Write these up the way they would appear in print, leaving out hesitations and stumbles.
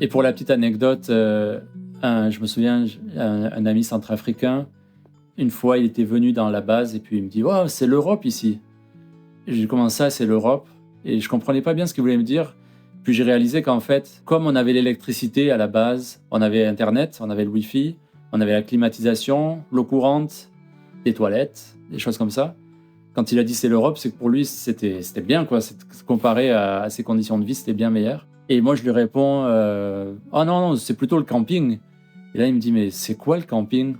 Et pour la petite anecdote, je me souviens, un ami centrafricain, une fois, il était venu dans la base et puis il me dit « Wow, c'est l'Europe ici !» J'ai dit « Comment ça, c'est l'Europe ?» Et je ne comprenais pas bien ce qu'il voulait me dire. Puis j'ai réalisé qu'en fait, comme on avait l'électricité à la base, on avait Internet, on avait le Wi-Fi, on avait la climatisation, l'eau courante, des toilettes, des choses comme ça. Quand il a dit c'est l'Europe, c'est que pour lui, c'était bien, quoi. Comparé à ses conditions de vie, c'était bien meilleur. Et moi, je lui réponds oh non, c'est plutôt le camping. Et là, il me dit mais c'est quoi le camping?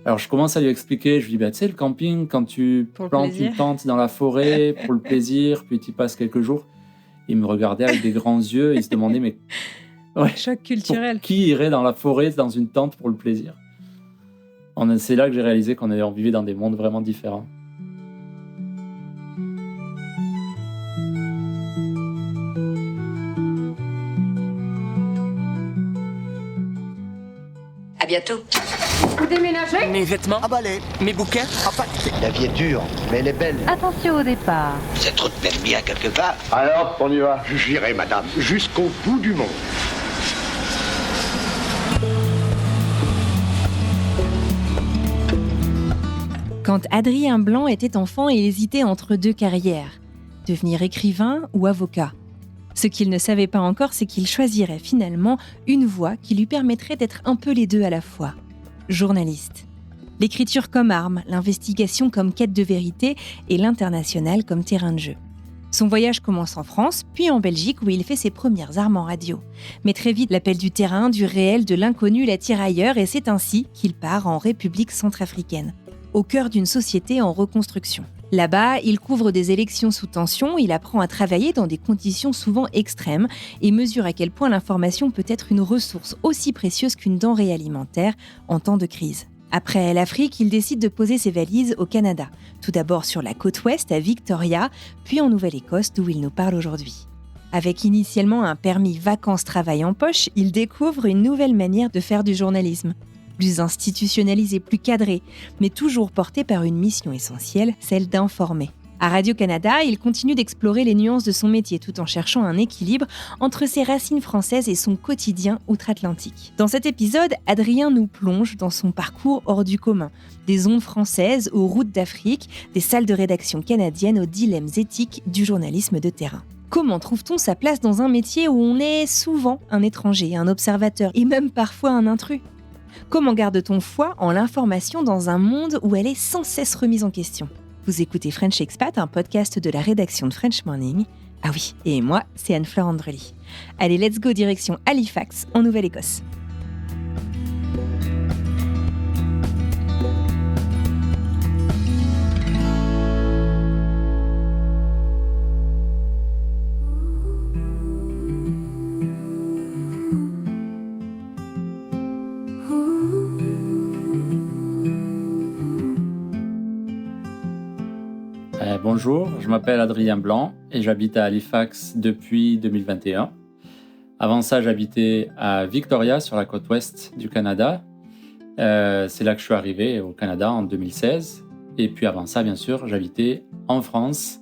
Alors, je commence à lui expliquer. Je lui dis tu sais, le camping, quand tu plantes une tente dans la forêt pour le plaisir, puis tu y passes quelques jours. Il me regardait avec des grands yeux et il se demandait mais choc culturel. Qui irait dans la forêt, dans une tente pour le plaisir? C'est là que j'ai réalisé qu'on vivait dans des mondes vraiment différents. À bientôt. Vous déménagez? Mes vêtements, emballés, mes bouquins, empaquetés. La vie est dure, mais elle est belle. Attention au départ. Cette route mène bien quelque part. Alors, on y va. J'irai, madame, jusqu'au bout du monde. Quand Adrien Blanc était enfant, il hésitait entre deux carrières, devenir écrivain ou avocat. Ce qu'il ne savait pas encore, c'est qu'il choisirait finalement une voie qui lui permettrait d'être un peu les deux à la fois. Journaliste. L'écriture comme arme, l'investigation comme quête de vérité et l'international comme terrain de jeu. Son voyage commence en France, puis en Belgique où il fait ses premières armes en radio. Mais très vite, l'appel du terrain, du réel, de l'inconnu l'attire ailleurs et c'est ainsi qu'il part en République centrafricaine, au cœur d'une société en reconstruction. Là-bas, il couvre des élections sous tension, il apprend à travailler dans des conditions souvent extrêmes et mesure à quel point l'information peut être une ressource aussi précieuse qu'une denrée alimentaire en temps de crise. Après l'Afrique, il décide de poser ses valises au Canada. Tout d'abord sur la côte ouest, à Victoria, puis en Nouvelle-Écosse, d'où il nous parle aujourd'hui. Avec initialement un permis vacances-travail en poche, il découvre une nouvelle manière de faire du journalisme. Plus institutionnalisé, plus cadré, mais toujours porté par une mission essentielle, celle d'informer. À Radio-Canada, il continue d'explorer les nuances de son métier tout en cherchant un équilibre entre ses racines françaises et son quotidien outre-Atlantique. Dans cet épisode, Adrien nous plonge dans son parcours hors du commun, des ondes françaises aux routes d'Afrique, des salles de rédaction canadiennes aux dilemmes éthiques du journalisme de terrain. Comment trouve-t-on sa place dans un métier où on est souvent un étranger, un observateur et même parfois un intrus ? Comment garde-t-on foi en l'information dans un monde où elle est sans cesse remise en question ? Vous écoutez French Expat, un podcast de la rédaction de French Morning. Ah oui, et moi, c'est Anne-Fleur Andrely. Allez, let's go direction Halifax, en Nouvelle-Écosse. Bonjour, je m'appelle Adrien Blanc et j'habite à Halifax depuis 2021. Avant ça, j'habitais à Victoria, sur la côte ouest du Canada. C'est là que je suis arrivé au Canada en 2016. Et puis avant ça, bien sûr, j'habitais en France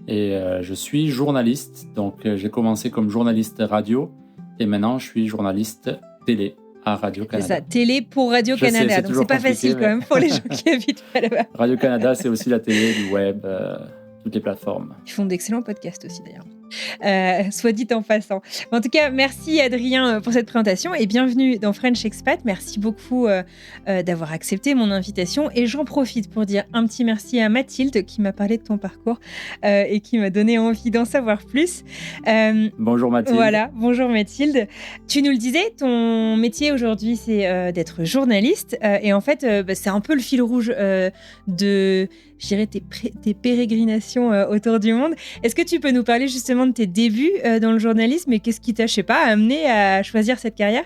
et je suis journaliste. Donc j'ai commencé comme journaliste radio et maintenant je suis journaliste télé à Radio-Canada. C'est ça, télé pour Radio-Canada. Donc c'est pas facile quand même pour les gens qui habitent là-bas. Radio-Canada, c'est aussi la télé, du web, toutes les plateformes. Ils font d'excellents podcasts aussi d'ailleurs. Soit dit en passant. En tout cas, merci Adrien pour cette présentation et bienvenue dans French Expat. Merci beaucoup d'avoir accepté mon invitation et j'en profite pour dire un petit merci à Mathilde qui m'a parlé de ton parcours et qui m'a donné envie d'en savoir plus. Bonjour Mathilde. Voilà, bonjour Mathilde. Tu nous le disais, ton métier aujourd'hui c'est d'être journaliste et en fait c'est un peu le fil rouge de, je dirais, tes pérégrinations autour du monde. Est-ce que tu peux nous parler justement de tes débuts dans le journalisme et qu'est-ce qui t'a, amené à choisir cette carrière ?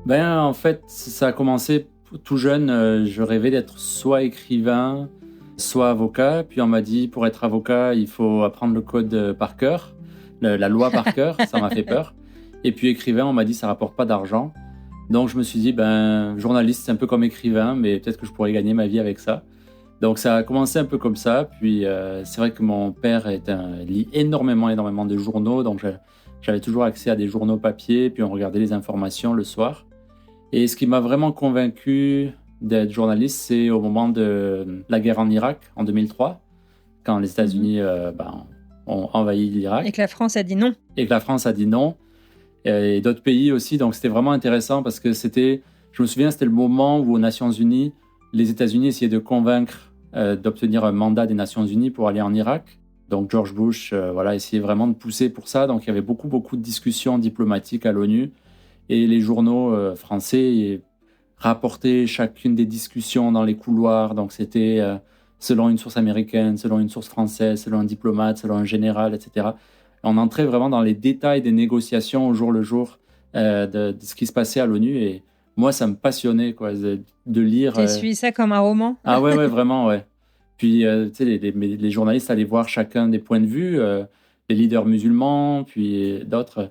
En fait, ça a commencé tout jeune. Je rêvais d'être soit écrivain, soit avocat. Puis on m'a dit, pour être avocat, il faut apprendre le code par cœur, la loi par cœur. Ça m'a fait peur. Et puis écrivain, on m'a dit, ça rapporte pas d'argent. Donc je me suis dit, journaliste, c'est un peu comme écrivain, mais peut-être que je pourrais gagner ma vie avec ça. Donc ça a commencé un peu comme ça, puis c'est vrai que mon père lit énormément de journaux, donc J'avais toujours accès à des journaux papier, puis on regardait les informations le soir. Et ce qui m'a vraiment convaincu d'être journaliste, c'est au moment de la guerre en Irak, en 2003, quand les États-Unis ont envahi l'Irak. Et que la France a dit non. Et que la France a dit non. Et d'autres pays aussi. Donc c'était vraiment intéressant parce que je me souviens, c'était le moment où aux Nations Unies, les États-Unis essayaient de convaincre d'obtenir un mandat des Nations Unies pour aller en Irak. Donc George Bush essayait vraiment de pousser pour ça. Donc il y avait beaucoup de discussions diplomatiques à l'ONU. Et les journaux français rapportaient chacune des discussions dans les couloirs. Donc c'était selon une source américaine, selon une source française, selon un diplomate, selon un général, etc. On entrait vraiment dans les détails des négociations au jour le jour de ce qui se passait à l'ONU. Et moi, ça me passionnait de lire. Tu as suivi ça comme un roman? Ah ouais, vraiment, ouais. Puis, tu sais, les journalistes allaient voir chacun des points de vue, les leaders musulmans, puis d'autres.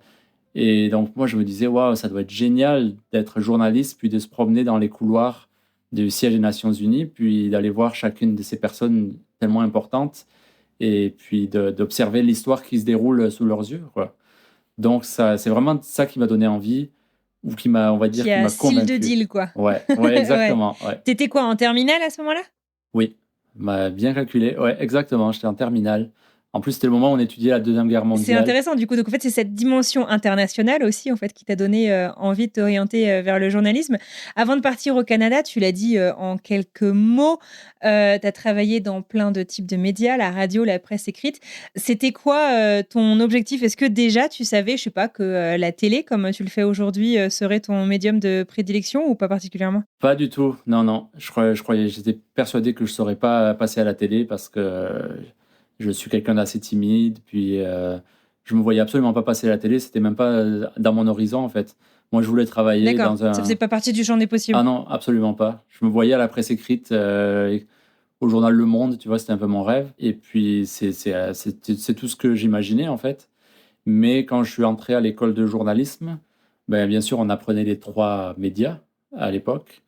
Et donc, moi, je me disais, waouh, ça doit être génial d'être journaliste, puis de se promener dans les couloirs du siège des Nations Unies, puis d'aller voir chacune de ces personnes tellement importantes, et puis d'observer l'histoire qui se déroule sous leurs yeux, quoi. Donc, c'est vraiment ça qui m'a donné envie, ou qui m'a, on va dire, qui m'a convaincu. Style de deal, quoi. Ouais, exactement. Ouais. Ouais. T'étais quoi, en terminale à ce moment-là? Oui, bien calculé. Ouais, exactement, j'étais en terminale. En plus, c'était le moment où on étudiait la Deuxième Guerre mondiale. C'est intéressant, du coup. Donc, en fait, c'est cette dimension internationale aussi, en fait, qui t'a donné envie de t'orienter vers le journalisme. Avant de partir au Canada, tu l'as dit en quelques mots, tu as travaillé dans plein de types de médias, la radio, la presse écrite. C'était quoi ton objectif? Est-ce que déjà, tu savais, je sais pas, que la télé, comme tu le fais aujourd'hui, serait ton médium de prédilection ou pas particulièrement? Pas du tout, non. J'étais persuadé que je ne saurais pas passer à la télé parce que je suis quelqu'un d'assez timide, puis je me voyais absolument pas passer à la télé, c'était même pas dans mon horizon en fait. Moi, je voulais travailler dans un... Ça faisait pas partie du champ des possibles. Ah non, absolument pas. Je me voyais à la presse écrite, au journal Le Monde, tu vois, c'était un peu mon rêve. Et puis, c'est tout ce que j'imaginais en fait. Mais quand je suis entré à l'école de journalisme, bien sûr, on apprenait les 3 médias à l'époque.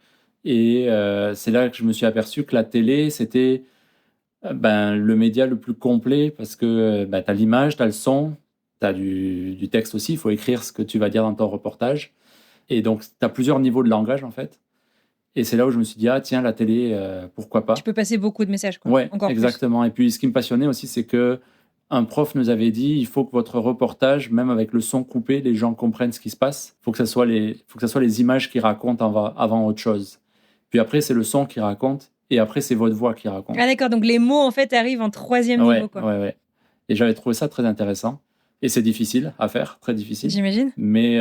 Et c'est là que je me suis aperçu que la télé, c'était le média le plus complet parce que tu as l'image, tu as le son, tu as du texte aussi. Il faut écrire ce que tu vas dire dans ton reportage. Et donc, tu as plusieurs niveaux de langage, en fait. Et c'est là où je me suis dit, ah tiens, la télé, pourquoi pas. Tu peux passer beaucoup de messages, quoi. Ouais, encore exactement. Plus. Et puis, ce qui me passionnait aussi, c'est que un prof nous avait dit, il faut que votre reportage, même avec le son coupé, les gens comprennent ce qui se passe. Il faut que ce soit les images qui racontent avant autre chose. Puis après, c'est le son qui raconte. Et après, c'est votre voix qui raconte. Ah d'accord, donc les mots, en fait, arrivent en 3e niveau, quoi. Ouais. Et j'avais trouvé ça très intéressant. Et c'est difficile à faire, très difficile. J'imagine. Mais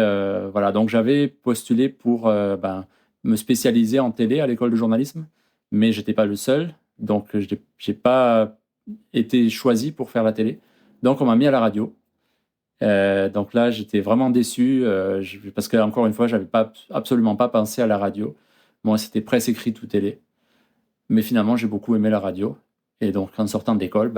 voilà, donc j'avais postulé pour me spécialiser en télé à l'école de journalisme. Mais je n'étais pas le seul. Donc, je n'ai pas été choisi pour faire la télé. Donc, on m'a mis à la radio. Donc là, j'étais vraiment déçu parce que, encore une fois, je n'avais absolument pas pensé à la radio. Moi, c'était presse écrite ou télé. Mais finalement, j'ai beaucoup aimé la radio. Et donc, en sortant de l'école,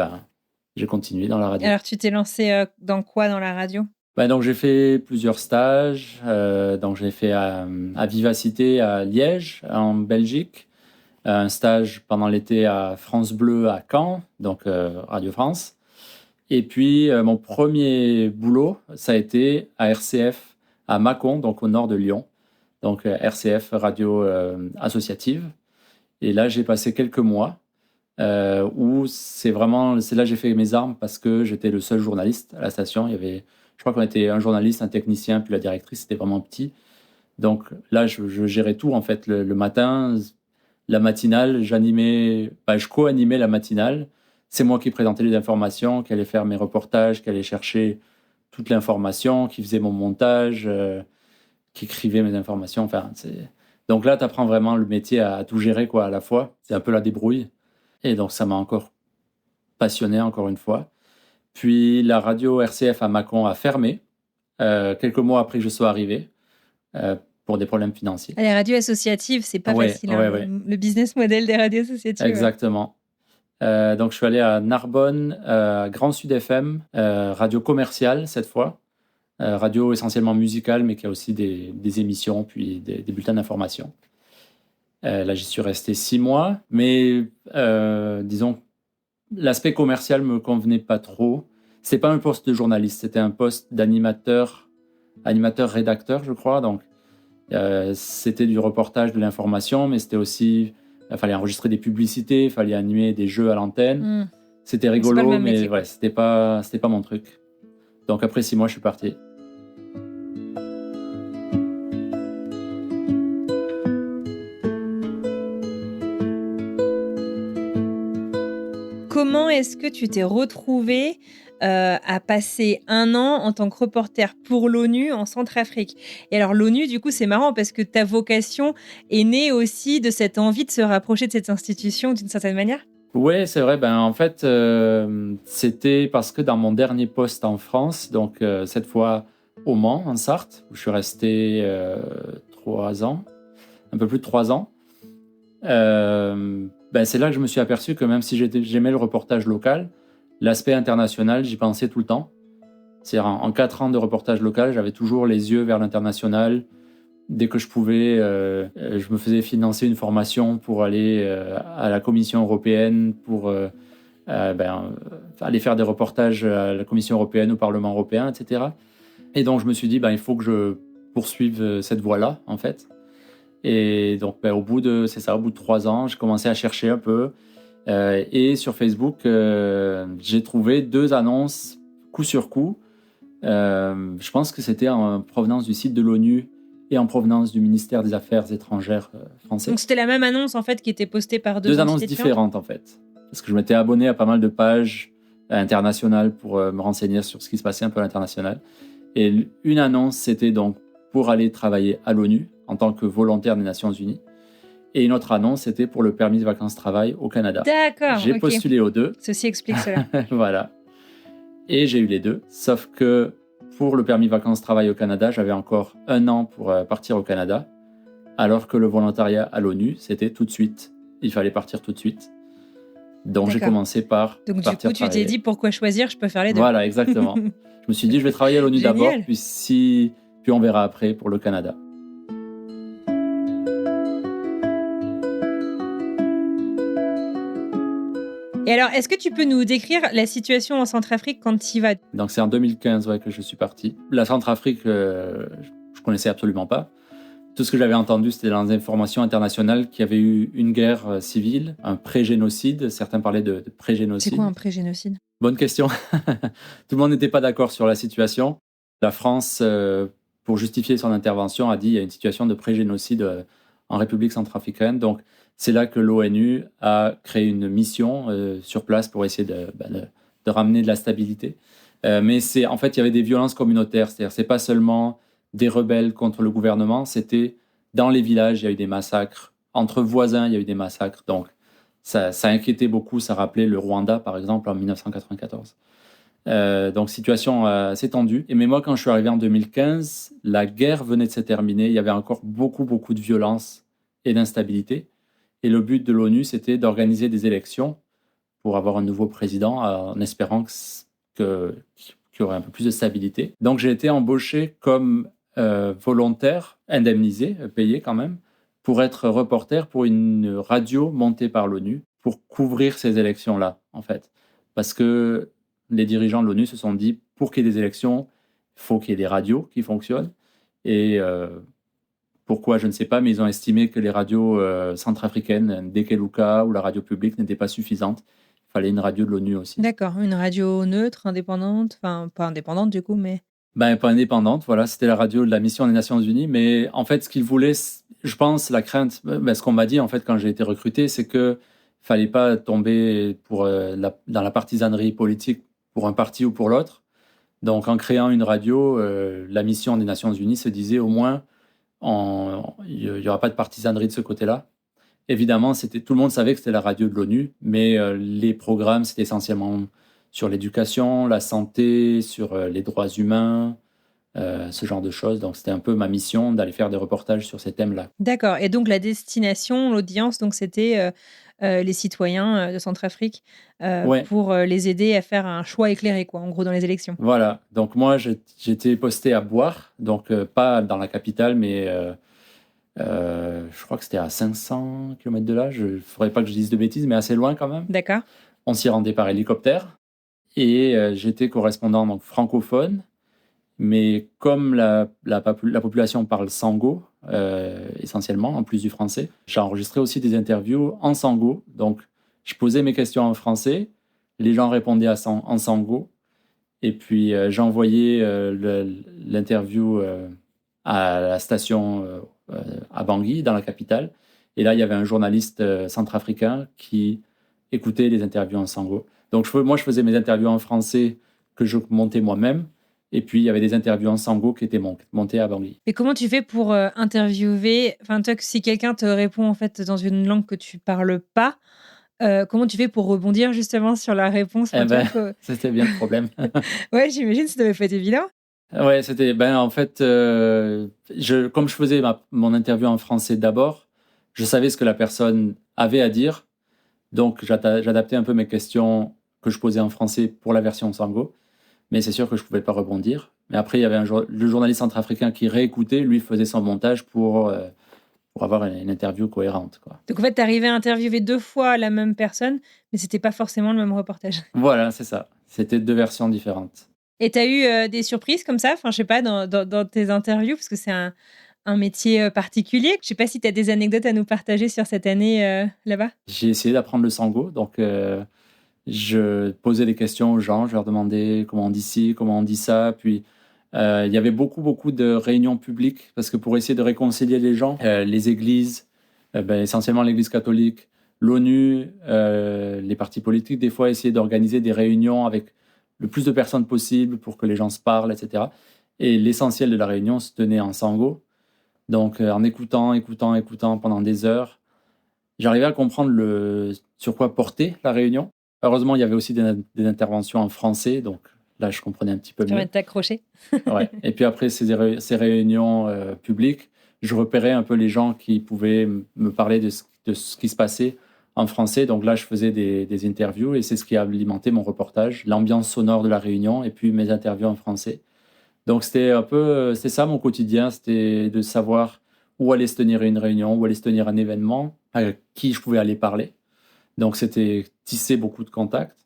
j'ai continué dans la radio. Alors, tu t'es lancé dans quoi dans la radio? Donc, j'ai fait plusieurs stages. Donc, j'ai fait à Vivacité à Liège, en Belgique. Un stage pendant l'été à France Bleu à Caen, donc Radio France. Et puis, mon premier boulot, ça a été à RCF à Mâcon, donc au nord de Lyon. Donc, RCF, radio associative. Et là, j'ai passé quelques mois où c'est là que j'ai fait mes armes parce que j'étais le seul journaliste à la station. Je crois qu'on était un journaliste, un technicien, puis la directrice, c'était vraiment petit. Donc là, je gérais tout en fait. Le matin, la matinale, je co-animais la matinale. C'est moi qui présentais les informations, qui allais faire mes reportages, qui allais chercher toute l'information, qui faisait mon montage, qui écrivait mes informations. Enfin, donc là, tu apprends vraiment le métier à tout gérer à la fois. C'est un peu la débrouille. Et donc, ça m'a encore passionné, encore une fois. Puis, la radio RCF à Mâcon a fermé quelques mois après que je sois arrivé pour des problèmes financiers. Les radios associatives, c'est pas facile. Le business model des radios associatives. Exactement. Donc, je suis allé à Narbonne, Grand Sud FM, radio commerciale cette fois. Radio essentiellement musicale, mais qui a aussi des émissions, puis des bulletins d'information. Là, j'y suis resté 6 mois, mais disons, l'aspect commercial me convenait pas trop. C'était pas un poste de journaliste, c'était un poste rédacteur, je crois. Donc, c'était du reportage, de l'information, mais c'était aussi, il fallait enregistrer des publicités, il fallait animer des jeux à l'antenne. C'était C'est pas le rigolo, même mais métier, quoi. ouais, c'était pas mon truc. Donc après 6 mois, je suis parti. Comment est-ce que tu t'es retrouvé à passer 1 an en tant que reporter pour l'ONU en Centrafrique? Et alors l'ONU, du coup, c'est marrant parce que ta vocation est née aussi de cette envie de se rapprocher de cette institution d'une certaine manière? Ouais, c'est vrai. Ben, en fait, c'était parce que dans mon dernier poste en France, donc cette fois au Mans, en Sarthe, où je suis resté 3 ans, un peu plus de 3 ans, ben, c'est là que je me suis aperçu que même si j'aimais le reportage local, l'aspect international, j'y pensais tout le temps. C'est-à-dire en 4 ans de reportage local, j'avais toujours les yeux vers l'international. Dès que je pouvais, je me faisais financer une formation pour aller à la Commission européenne, pour aller faire des reportages à la Commission européenne, au Parlement européen, etc. Et donc je me suis dit, il faut que je poursuive cette voie-là, en fait. Et donc au bout de 3 ans, j'ai commencé à chercher un peu. Et sur Facebook, j'ai trouvé 2 annonces coup sur coup. Je pense que c'était en provenance du site de l'ONU et en provenance du ministère des Affaires étrangères français. Donc c'était la même annonce en fait qui était postée par 2 annonces entités différentes en fait. Parce que je m'étais abonné à pas mal de pages internationales pour me renseigner sur ce qui se passait un peu à l'international. Et une annonce, c'était donc pour aller travailler à l'ONU en tant que volontaire des Nations Unies. Et une autre annonce, c'était pour le permis de vacances-travail au Canada. D'accord, J'ai ok. postulé aux 2. Ceci explique cela. Voilà. Et j'ai eu les 2. Sauf que pour le permis vacances-travail au Canada, j'avais encore 1 an pour partir au Canada. Alors que le volontariat à l'ONU, c'était tout de suite. Il fallait partir tout de suite. Donc j'ai commencé par Donc du partir coup, tu travailler. t'es dit pourquoi choisir, je peux faire les 2. Voilà, exactement. Je me suis dit, je vais travailler à l'ONU Génial. d'abord, puis on verra après pour le Canada. Et alors, est-ce que tu peux nous décrire la situation en Centrafrique quand tu y vas? Donc c'est en 2015 que je suis parti. La Centrafrique, je connaissais absolument pas. Tout ce que j'avais entendu, c'était dans les informations internationales qu'il y avait eu une guerre civile, un pré-génocide. Certains parlaient de pré-génocide. C'est quoi un pré-génocide? Bonne question. Tout le monde n'était pas d'accord sur la situation. La France, pour justifier son intervention, a dit qu'il y a une situation de pré-génocide en République centrafricaine. Donc, c'est là que l'ONU a créé une mission sur place pour essayer de ramener de la stabilité. Mais en fait, il y avait des violences communautaires. C'est-à-dire, c'est pas seulement des rebelles contre le gouvernement, c'était dans les villages, il y a eu des massacres. Entre voisins, il y a eu des massacres. Donc, ça inquiétait beaucoup. Ça rappelait le Rwanda, par exemple, en 1994. Donc, situation assez tendue. Mais moi, quand je suis arrivé en 2015, la guerre venait de se terminer. Il y avait encore beaucoup, beaucoup de violence et d'instabilité. Et le but de l'ONU, c'était d'organiser des élections pour avoir un nouveau président en espérant qu'il y aurait un peu plus de stabilité. Donc, j'ai été embauché comme volontaire, indemnisé, payé quand même, pour être reporter pour une radio montée par l'ONU pour couvrir ces élections-là, en fait. Parce que les dirigeants de l'ONU se sont dit, pour qu'il y ait des élections, il faut qu'il y ait des radios qui fonctionnent. Et pourquoi, je ne sais pas, mais ils ont estimé que les radios centrafricaines, Dekeluka ou la radio publique, n'étaient pas suffisantes. Il fallait une radio de l'ONU aussi. D'accord, une radio neutre, indépendante, enfin pas indépendante du coup, mais... Pas indépendante, voilà, c'était la radio de la mission des Nations Unies, mais en fait, ce qu'ils voulaient, je pense, la crainte, ce qu'on m'a dit en fait quand j'ai été recruté, c'est que fallait pas tomber dans la partisanerie politique pour un parti ou pour l'autre. Donc, en créant une radio, la mission des Nations Unies se disait au moins, il n'y aura pas de partisanerie de ce côté-là. Évidemment, tout le monde savait que c'était la radio de l'ONU, mais les programmes, c'était essentiellement sur l'éducation, la santé, sur les droits humains, ce genre de choses. Donc, c'était un peu ma mission d'aller faire des reportages sur ces thèmes-là. D'accord. Et donc, la destination, l'audience, donc c'était les citoyens de Centrafrique pour les aider à faire un choix éclairé, quoi, en gros, dans les élections. Voilà. Donc, moi, j'étais posté à Bouar, donc pas dans la capitale, mais je crois que c'était à 500 km de là. Il ne faudrait pas que je dise de bêtises, mais assez loin quand même. D'accord. On s'y rendait par hélicoptère. Et j'étais correspondant donc, francophone, mais comme la population parle sango, essentiellement, en plus du français, j'ai enregistré aussi des interviews en sango. Donc, je posais mes questions en français, les gens répondaient en sango, et puis j'envoyais l'interview à la station à Bangui, dans la capitale. Et là, il y avait un journaliste centrafricain qui écoutait les interviews en sango. Donc, moi, je faisais mes interviews en français que je montais moi-même. Et puis, il y avait des interviews en sango qui étaient montées à Bangui. Et comment tu fais pour interviewer, enfin, toi, si quelqu'un te répond en fait dans une langue que tu parles pas, comment tu fais pour rebondir justement sur la réponse? Eh ben, c'était bien le problème. Ouais, j'imagine, ça devait pas être évident. Ouais, c'était, en fait, comme je faisais mon interview en français d'abord, je savais ce que la personne avait à dire. Donc, j'adaptais un peu mes questions que je posais en français pour la version sango. Mais c'est sûr que je ne pouvais pas rebondir. Mais après, il y avait le journaliste centrafricain qui réécoutait, lui faisait son montage pour avoir une interview cohérente, quoi. Donc en fait, tu arrivais à interviewer 2 fois la même personne, mais c'était pas forcément le même reportage. Voilà, c'est ça. C'était 2 versions différentes. Et tu as eu des surprises comme ça, enfin, je sais pas, dans tes interviews, parce que c'est un métier particulier. Je sais pas si tu as des anecdotes à nous partager sur cette année là-bas? J'ai essayé d'apprendre le sango, donc je posais des questions aux gens, je leur demandais comment on dit ci, comment on dit ça, puis il y avait beaucoup de réunions publiques, parce que pour essayer de réconcilier les gens, les églises, essentiellement l'Église catholique, l'ONU, les partis politiques, des fois essayaient d'organiser des réunions avec le plus de personnes possible pour que les gens se parlent, etc. Et l'essentiel de la réunion se tenait en sango. Donc en écoutant pendant des heures, j'arrivais à comprendre sur quoi portait la réunion. Heureusement, il y avait aussi des interventions en français, donc là, je comprenais un petit peu mieux. Tu vas t'accrocher. Ouais. Et puis après ces réunions publiques, je repérais un peu les gens qui pouvaient me parler de ce qui se passait en français. Donc là, je faisais des interviews et c'est ce qui a alimenté mon reportage, l'ambiance sonore de la réunion et puis mes interviews en français. Donc c'était ça mon quotidien, c'était de savoir où allait se tenir une réunion, où allait se tenir un événement, à qui je pouvais aller parler. Donc c'était tisser beaucoup de contacts.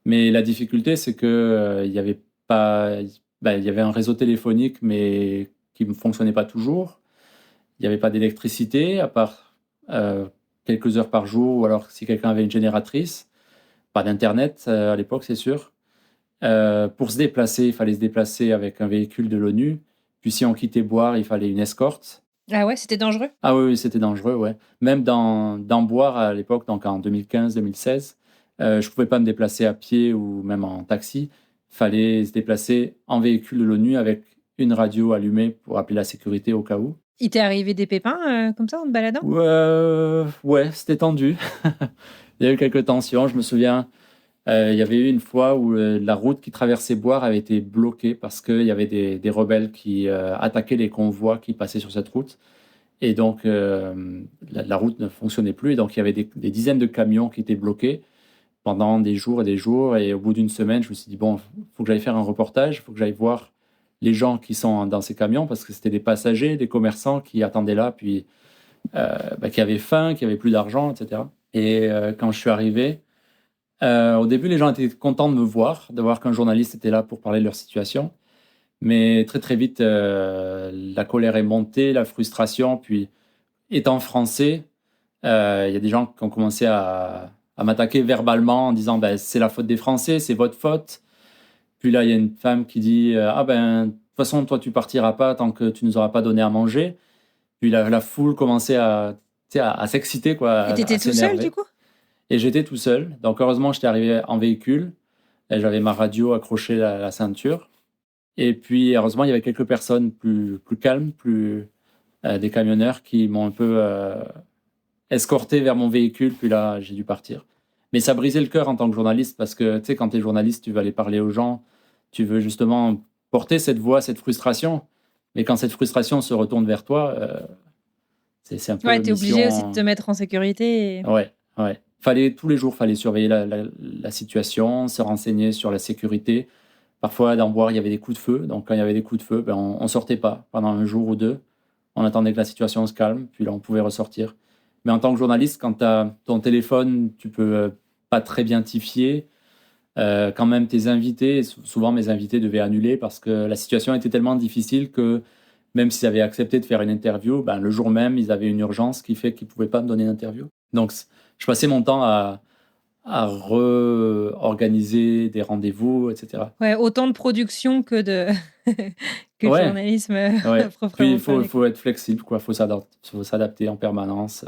Mais la difficulté, c'est que il y avait un réseau téléphonique, mais qui ne fonctionnait pas toujours. Il n'y avait pas d'électricité, à part quelques heures par jour, ou alors si quelqu'un avait une génératrice. Pas d'internet à l'époque, c'est sûr. Pour se déplacer, il fallait se déplacer avec un véhicule de l'ONU. Puis si on quittait Boire, il fallait une escorte. Ah ouais, c'était dangereux? Ah oui, c'était dangereux, ouais. Même dans Boire à l'époque, donc en 2015-2016, je ne pouvais pas me déplacer à pied ou même en taxi. Il fallait se déplacer en véhicule de l'ONU avec une radio allumée pour appeler la sécurité au cas où. Il t'est arrivé des pépins comme ça en te baladant? Ouais, c'était tendu. Il y a eu quelques tensions. Je me souviens, il y avait eu une fois où la route qui traversait Boire avait été bloquée parce qu'il y avait des rebelles qui attaquaient les convois qui passaient sur cette route. Et donc, la route ne fonctionnait plus. Et donc, il y avait des dizaines de camions qui étaient bloqués pendant des jours et des jours. Et au bout d'une semaine, je me suis dit, bon, il faut que j'aille faire un reportage, il faut que j'aille voir les gens qui sont dans ces camions, parce que c'était des passagers, des commerçants qui attendaient là, puis qui avaient faim, qui avaient plus d'argent, etc. Et quand je suis arrivé, au début, les gens étaient contents de me voir, de voir qu'un journaliste était là pour parler de leur situation. Mais très, très vite, la colère est montée, la frustration. Puis, étant français, il y a des gens qui ont commencé à m'attaquer verbalement en disant c'est la faute des Français, c'est votre faute. Puis là, il y a une femme qui dit de toute façon, toi, tu partiras pas tant que tu nous auras pas donné à manger. Puis la foule commençait à s'exciter, quoi. Et t'étais tout seul, du coup? Et j'étais tout seul. Donc, heureusement, j'étais arrivé en véhicule. Et j'avais ma radio accrochée à la ceinture. Et puis, heureusement, il y avait quelques personnes plus calmes, des camionneurs qui m'ont un peu escorté vers mon véhicule. Puis là, j'ai dû partir. Mais ça brisait le cœur en tant que journaliste parce que, tu sais, quand tu es journaliste, tu veux aller parler aux gens. Tu veux justement porter cette voix, cette frustration. Mais quand cette frustration se retourne vers toi, c'est un peu... Ouais, t'es obligé aussi de te mettre en sécurité. Ouais. Tous les jours, fallait surveiller la situation, se renseigner sur la sécurité. Parfois, dans Boire, il y avait des coups de feu. Donc, quand il y avait des coups de feu, on ne sortait pas pendant un jour ou deux. On attendait que la situation se calme, puis là, on pouvait ressortir. Mais en tant que journaliste, quand tu as ton téléphone, tu peux pas très bien t'y fier. Quand même tes invités, souvent mes invités devaient annuler parce que la situation était tellement difficile que même s'ils avaient accepté de faire une interview, ben, le jour même, ils avaient une urgence qui fait qu'ils ne pouvaient pas me donner une interview. Donc, je passais mon temps à réorganiser des rendez-vous, etc. Ouais, autant de production que de que de Ouais, journalisme ouais. Puis proprement il parlé. faut être flexible, quoi. Faut s'adapter en permanence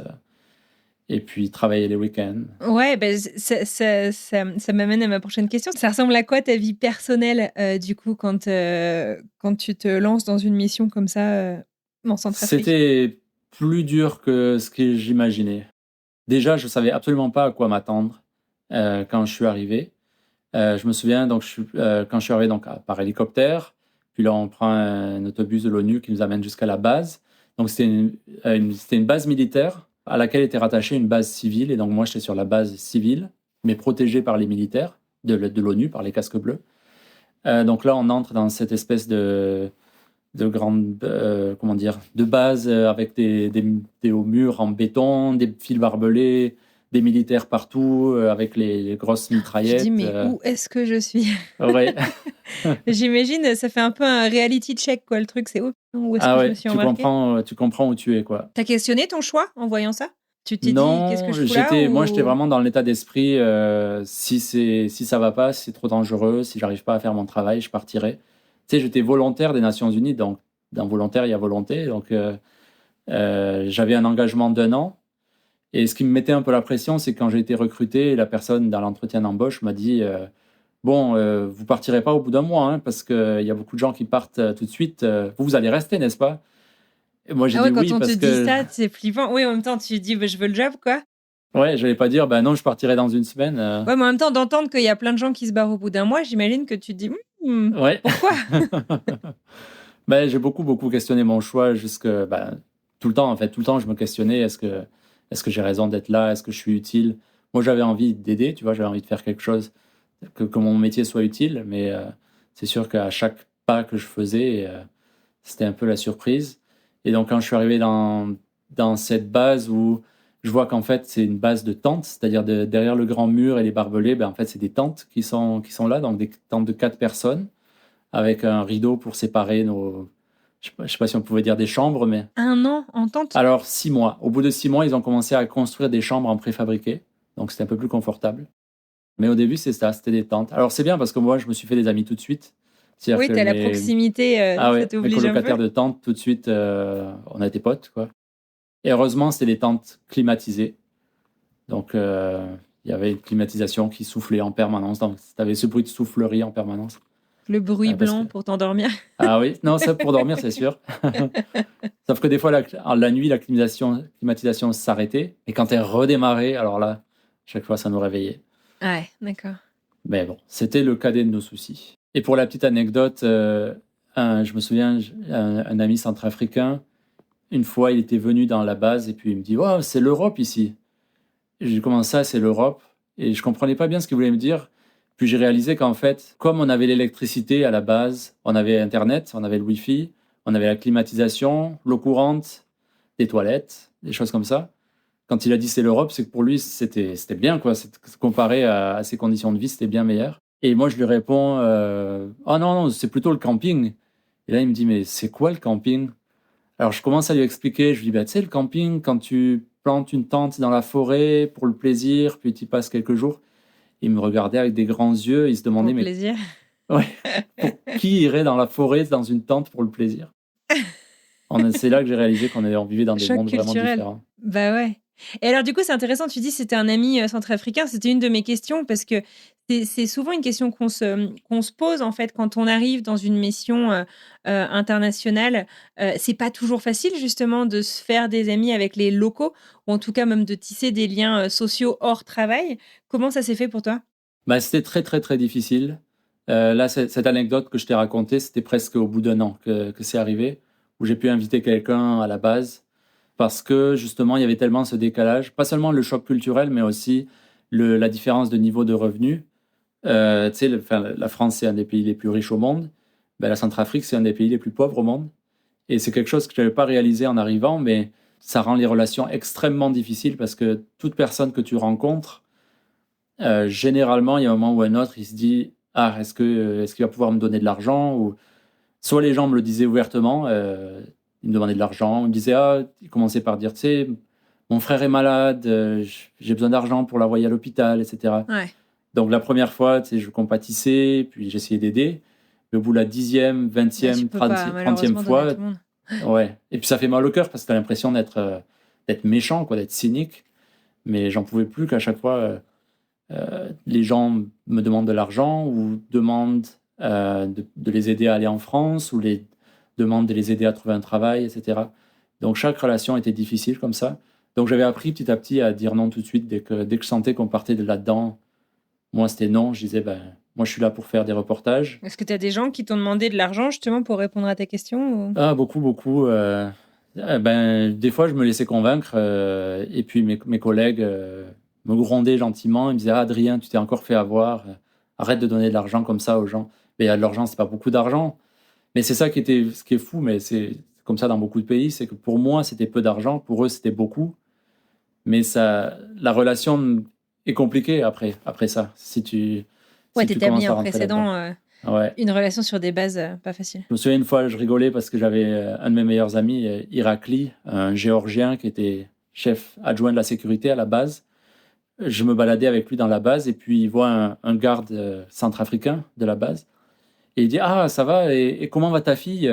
et puis travailler les week-ends. Ouais, ben, ça m'amène à ma prochaine question. Ça ressemble à quoi ta vie personnelle, du coup, quand tu te lances dans une mission comme ça, en Centrafrique? C'était plus dur que ce que j'imaginais. Déjà, je savais absolument pas à quoi m'attendre quand je suis arrivé. Je me souviens, donc, quand je suis arrivé donc, par hélicoptère, puis là, on prend un autobus de l'ONU qui nous amène jusqu'à la base. Donc, c'était une base militaire à laquelle était rattachée une base civile. Et donc, moi, j'étais sur la base civile, mais protégée par les militaires de l'ONU, par les casques bleus. Donc là, on entre dans cette espèce de grande, comment dire, de base avec des hauts murs en béton, des fils barbelés, des militaires partout, avec les grosses Je mitraillettes. dis: «Mais où est-ce que je suis?» Ouais. J'imagine, ça fait un peu un reality check, quoi, le truc, c'est: Où est-ce Ah que je me ouais, suis embarquée?» tu comprends où tu es, quoi. Tu questionné ton choix en voyant ça? Tu t'es dit: «Qu'est-ce que Non, je fous là?» moi, j'étais ou vraiment dans l'état d'esprit, si ça va pas, si c'est trop dangereux, si j'arrive pas à faire mon travail, je partirai. Tu sais, j'étais volontaire des Nations Unies, donc dans volontaire, il y a volonté. Donc, j'avais un engagement d'1 an. Et ce qui me mettait un peu la pression, c'est quand j'ai été recruté, la personne dans l'entretien d'embauche m'a dit bon, vous partirez pas au bout d'1 mois, hein, parce qu'il y a beaucoup de gens qui partent tout de suite. Vous allez rester, n'est-ce pas? Et moi, j'ai Ah dit ouais, quand oui, on te parce dit que ça, c'est flippant. Oui, en même temps, tu te dis: «Bah, je veux le job, quoi». ouais, j'allais pas dire ben non, je partirai dans une semaine. Ouais, mais en même temps, d'entendre qu'il y a plein de gens qui se barrent au bout d'un mois, j'imagine que tu te dis: Ouais. pourquoi?» Ben, j'ai beaucoup questionné mon choix tout le temps, en fait. Tout le temps, je me questionnais est-ce que j'ai raison d'être là? Est-ce que je suis utile? Moi, j'avais envie d'aider, tu vois, j'avais envie de faire quelque chose, que mon métier soit utile, mais c'est sûr qu'à chaque pas que je faisais, c'était un peu la surprise. Et donc, quand je suis arrivé dans cette base où je vois qu'en fait, c'est une base de tentes, c'est-à-dire derrière le grand mur et les barbelés, ben, en fait, c'est des tentes qui sont là, donc des tentes de 4 personnes avec un rideau pour séparer nos. Je sais pas si on pouvait dire des chambres, mais. 1 an en tente? Alors, 6 mois. Au bout de 6 mois, ils ont commencé à construire des chambres en préfabriqué. Donc, c'était un peu plus confortable. Mais au début, c'est ça, c'était des tentes. Alors, c'est bien parce que moi, je me suis fait des amis tout de suite. C'est-à-dire Oui, que tu as la proximité, ah ça ouais, mes t'oblige un peu? colocataires de tentes, tout de suite, on a été potes, quoi. Et heureusement, c'était des tentes climatisées. Donc, il y avait une climatisation qui soufflait en permanence. Donc, tu avais ce bruit de soufflerie en permanence. Le bruit Parce blanc que pour t'endormir? ah oui, non, ça pour dormir, c'est sûr. Sauf que des fois, la nuit, la climatisation s'arrêtait. Et quand elle redémarrait, alors là, chaque fois, ça nous réveillait. Ouais, d'accord. Mais bon, c'était le cadet de nos soucis. Et pour la petite anecdote, je me souviens, un ami centrafricain, une fois, il était venu dans la base et puis il me dit « Wow, c'est l'Europe ici !» J'ai dit « Comment ça, c'est l'Europe ?» Et je comprenais pas bien ce qu'il voulait me dire. Puis j'ai réalisé qu'en fait, comme on avait l'électricité à la base, on avait Internet, on avait le Wi-Fi, on avait la climatisation, l'eau courante, des toilettes, des choses comme ça. Quand il a dit c'est l'Europe, c'est que pour lui, c'était bien, quoi. Comparé à ses conditions de vie, c'était bien meilleur. Et moi, je lui réponds oh non, non, c'est plutôt le camping. Et là, il me dit mais c'est quoi le camping? Alors, je commence à lui expliquer. Je lui dis bah, tu sais, le camping, quand tu plantes une tente dans la forêt pour le plaisir, puis tu y passes quelques jours. Il me regardait avec des grands yeux. Il se Pour demandait le mais plaisir. ouais, qui irait dans la forêt, dans une tente pour le plaisir? C'est là que j'ai réalisé on vivait dans des Choc mondes vraiment culturel. différents. Bah ouais. Et alors du coup, c'est intéressant, tu dis c'était un ami centrafricain, c'était une de mes questions parce que c'est souvent une question qu'on se pose en fait quand on arrive dans une mission internationale. C'est pas toujours facile justement de se faire des amis avec les locaux ou en tout cas même de tisser des liens sociaux hors travail. Comment ça s'est fait pour toi? Bah, c'était très, très, très difficile. Là, cette anecdote que je t'ai racontée, c'était presque au bout d'1 an que c'est arrivé, où j'ai pu inviter quelqu'un à la base, parce que justement, il y avait tellement ce décalage, pas seulement le choc culturel, mais aussi la différence de niveau de revenus. Tu sais, la France, c'est un des pays les plus riches au monde. Ben, la Centrafrique, c'est un des pays les plus pauvres au monde. Et c'est quelque chose que je n'avais pas réalisé en arrivant, mais ça rend les relations extrêmement difficiles parce que toute personne que tu rencontres, généralement, il y a un moment ou un autre, il se dit « Ah, est-ce qu'il va pouvoir me donner de l'argent ?» Ou soit les gens me le disaient ouvertement, ils me demandaient de l'argent, ils me disaient « Ah », ils commençaient par dire « Tu sais, mon frère est malade, j'ai besoin d'argent pour l'envoyer à l'hôpital, etc. » Ouais. Donc la première fois, tu sais, je compatissais, puis j'essayais d'aider. Mais au bout de la 10e, Là, 20e, tu peux pas 30e malheureusement donner à fois, tout le monde. ouais. Et puis ça fait mal au cœur parce que tu as l'impression d'être méchant, quoi, d'être cynique. Mais j'en pouvais plus qu'à chaque fois, les gens me demandent de l'argent ou demandent de les aider à aller en France ou les demandent de les aider à trouver un travail, etc. Donc chaque relation était difficile comme ça. Donc j'avais appris petit à petit à dire non tout de suite dès que je sentais qu'on partait de là-dedans. Moi, c'était non. Je disais, ben, moi, je suis là pour faire des reportages. Est-ce que tu as des gens qui t'ont demandé de l'argent justement pour répondre à tes questions ou... Ah, beaucoup, beaucoup. Ben, des fois, je me laissais convaincre. Et puis, mes collègues me grondaient gentiment. Ils me disaient, ah, Adrien, tu t'es encore fait avoir. Arrête de donner de l'argent comme ça aux gens. Mais de l'argent, c'est pas beaucoup d'argent. Mais c'est ça ce qui est fou. Mais c'est comme ça dans beaucoup de pays. C'est que pour moi, c'était peu d'argent. Pour eux, c'était beaucoup. Mais la relation est compliquée après ça. Ouais, Si tu t'établis commences à un rentrer précédent, ouais. une relation sur des bases pas faciles. Je me souviens une fois, je rigolais parce que j'avais un de mes meilleurs amis, Irakli, un Géorgien qui était chef adjoint de la sécurité à la base. Je me baladais avec lui dans la base et puis il voit un garde centrafricain de la base. Et il dit « Ah, ça va, et comment va ta fille ?»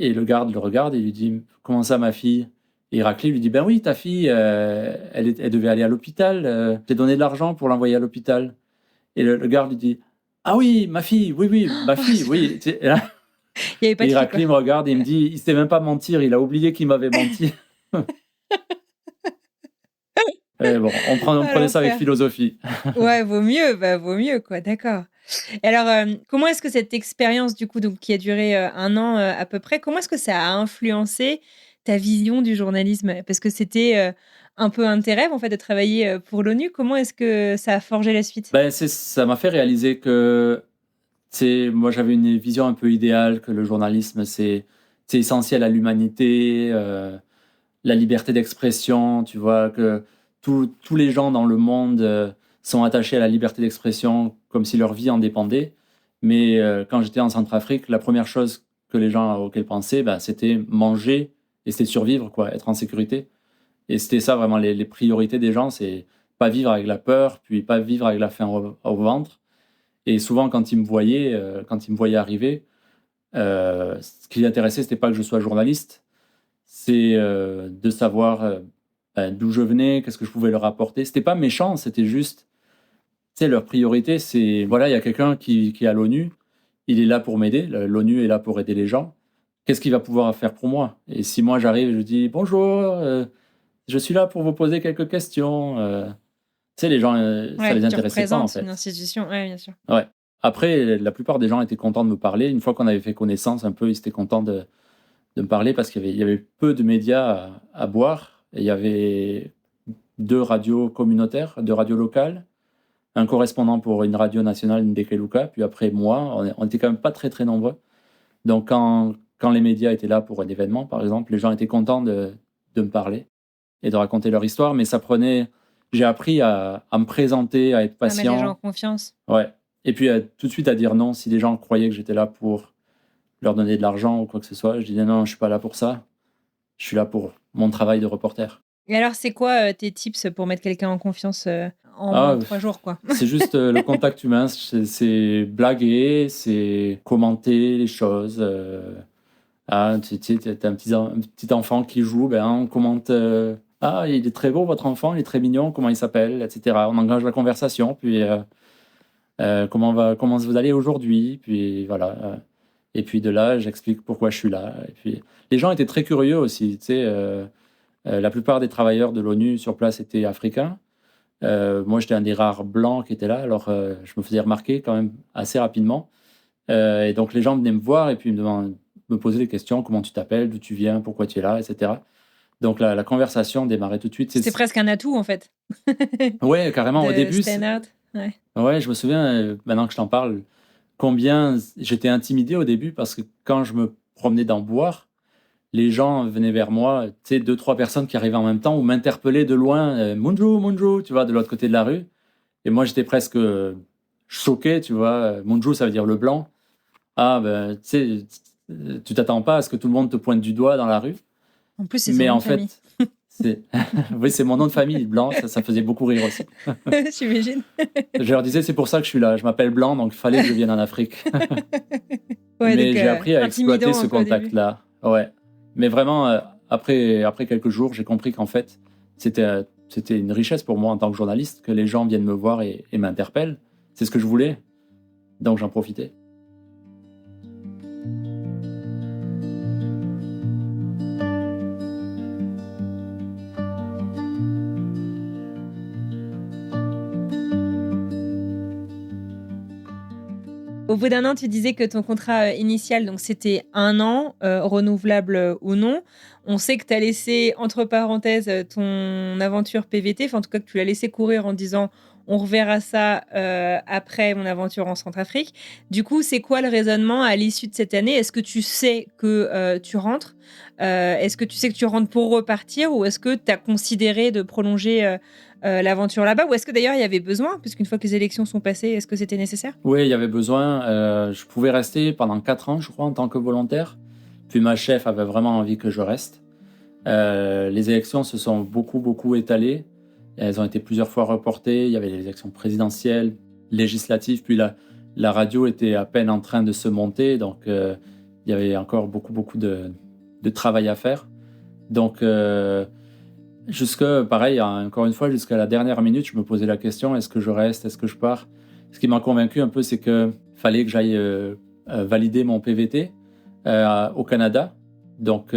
Et le garde le regarde et lui dit « Comment ça, ma fille ?» Et Irakli lui dit « Ben oui, ta fille, elle devait aller à l'hôpital. Je t'ai donné de l'argent pour l'envoyer à l'hôpital. » Et le garde lui dit « Ah oui, ma fille, oui, ma fille, oui. » Et là, Il y avait pas de fille, Irakli me regarde et il me dit « Il ne sait même pas mentir, il a oublié qu'il m'avait menti. » Bon, on prenait ça avec l'enfer. philosophie. Ouais, vaut mieux, quoi, d'accord. Et alors, comment est-ce que cette expérience, du coup, donc, qui a duré 1 an à peu près, comment est-ce que ça a influencé ta vision du journalisme? Parce que c'était un peu un de tes rêves, en fait, de travailler pour l'ONU. Comment est-ce que ça a forgé la suite? Ben, ça m'a fait réaliser que moi j'avais une vision un peu idéale, que le journalisme c'est essentiel à l'humanité, la liberté d'expression, tu vois, que tous les gens dans le monde sont attachés à la liberté d'expression comme si leur vie en dépendait. Mais quand j'étais en Centrafrique, la première chose que les gens auxquels pensaient, ben, c'était manger et c'était survivre, quoi, être en sécurité. Et c'était ça vraiment les priorités des gens, c'est pas vivre avec la peur, puis pas vivre avec la faim au ventre. Et souvent, quand ils me voyaient arriver, ce qui les intéressait, c'était pas que je sois journaliste, c'est de savoir ben, d'où je venais, qu'est-ce que je pouvais leur apporter. C'était pas méchant, c'était juste, tu sais, leur priorité, c'est voilà, il y a quelqu'un qui est à l'ONU, il est là pour m'aider, l'ONU est là pour aider les gens. Qu'est-ce qu'il va pouvoir faire pour moi? Et si moi j'arrive et je dis bonjour, je suis là pour vous poser quelques questions. Tu sais, les gens, ça Ouais, les tu intéressait pas en représentes une fait. institution, ouais, bien sûr. Ouais. Après, la plupart des gens étaient contents de me parler. Une fois qu'on avait fait connaissance un peu, ils étaient contents de me parler parce qu'il y avait peu de médias à boire. Et il y avait 2 radios communautaires, 2 radios locales, un correspondant pour une radio nationale, Ndekeluka, puis après moi, on était quand même pas très très nombreux. Donc quand les médias étaient là pour un événement, par exemple, les gens étaient contents de me parler et de raconter leur histoire, mais j'ai appris à me présenter, à être À mettre les gens en patient. confiance. Ouais. Et puis tout de suite à dire non si les gens croyaient que j'étais là pour leur donner de l'argent ou quoi que ce soit. Je disais non, je suis pas là pour ça. Je suis là pour mon travail de reporter. Et alors, c'est quoi tes tips pour mettre quelqu'un en confiance en moins Ah, de 3 jours, quoi? c'est juste le contact humain, c'est blaguer, c'est commenter les choses. Ah, t'as un petit enfant qui joue, ben on commente. Ah, il est très beau votre enfant, il est très mignon, comment il s'appelle, etc. On engage la conversation, puis comment vous allez aujourd'hui, puis voilà. Et puis de là, j'explique pourquoi je suis là. Et puis les gens étaient très curieux aussi. Tu sais, la plupart des travailleurs de l'ONU sur place étaient africains. Moi, j'étais un des rares blancs qui était là, alors je me faisais remarquer quand même assez rapidement. Et donc les gens venaient me voir et puis me posaient des questions, comment tu t'appelles, d'où tu viens, pourquoi tu es là, etc. Donc la conversation démarrait tout de suite. C'est presque un atout, en fait. Ouais, carrément. Au De début, stand out. Ouais. ouais, je me souviens, maintenant que je t'en parle, combien j'étais intimidé au début parce que quand je me promenais dans Boire, les gens venaient vers moi, tu sais, 2, 3 personnes qui arrivaient en même temps ou m'interpellaient de loin, Munju, Munju, tu vois, de l'autre côté de la rue. Et moi, j'étais presque choqué, tu vois. Monju, ça veut dire le blanc. Ah, ben, tu sais, tu t'attends pas à ce que tout le monde te pointe du doigt dans la rue. En plus, c'est son Mais nom en de famille. fait, c'est... oui, c'est mon nom de famille, Blanc. Ça faisait beaucoup rire aussi. J'imagine. Je leur disais, c'est pour ça que je suis là. Je m'appelle Blanc, donc il fallait que je vienne en Afrique. Ouais, Mais donc, j'ai appris à exploiter intimidant ce un peu au début. contact-là. Ouais. Mais vraiment, après quelques jours, j'ai compris qu'en fait, c'était une richesse pour moi en tant que journaliste, que les gens viennent me voir et m'interpellent. C'est ce que je voulais, donc j'en profitais. Au bout d'un an, tu disais que ton contrat initial, donc c'était 1 an, renouvelable ou non. On sait que tu as laissé entre parenthèses ton aventure PVT, enfin en tout cas que tu l'as laissé courir en disant on reverra ça après mon aventure en Centrafrique. Du coup, c'est quoi le raisonnement à l'issue de cette année? Est-ce que tu sais que tu rentres? Est-ce que tu sais que tu rentres pour repartir ou est-ce que tu as considéré de prolonger l'aventure là-bas? Ou est-ce que d'ailleurs il y avait besoin, puisqu'une fois que les élections sont passées, est-ce que c'était nécessaire? Oui, il y avait besoin. Je pouvais rester pendant 4 ans, je crois, en tant que volontaire. Puis ma chef avait vraiment envie que je reste. Les élections se sont beaucoup étalées. Elles ont été plusieurs fois reportées. Il y avait les élections présidentielles, législatives, puis la radio était à peine en train de se monter, donc il y avait encore beaucoup de travail à faire. Donc, pareil, encore une fois, jusqu'à la dernière minute, je me posais la question, est-ce que je reste, est-ce que je pars? Ce qui m'a convaincu un peu, c'est qu'il fallait que j'aille valider mon PVT au Canada. Donc,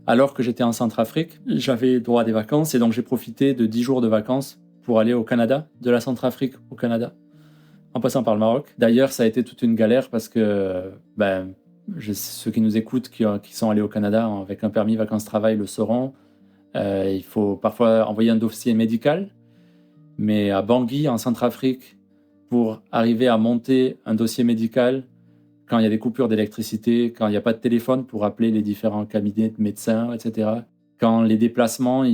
alors que j'étais en Centrafrique, j'avais droit à des vacances et donc j'ai profité de 10 jours de vacances pour aller au Canada, de la Centrafrique au Canada, en passant par le Maroc. D'ailleurs, ça a été toute une galère parce que ceux qui nous écoutent, qui sont allés au Canada avec un permis vacances-travail le sauront. Il faut parfois envoyer un dossier médical, mais à Bangui, en Centrafrique, pour arriver à monter un dossier médical, quand il y a des coupures d'électricité, quand il n'y a pas de téléphone pour appeler les différents cabinets de médecins, etc. Quand les déplacements,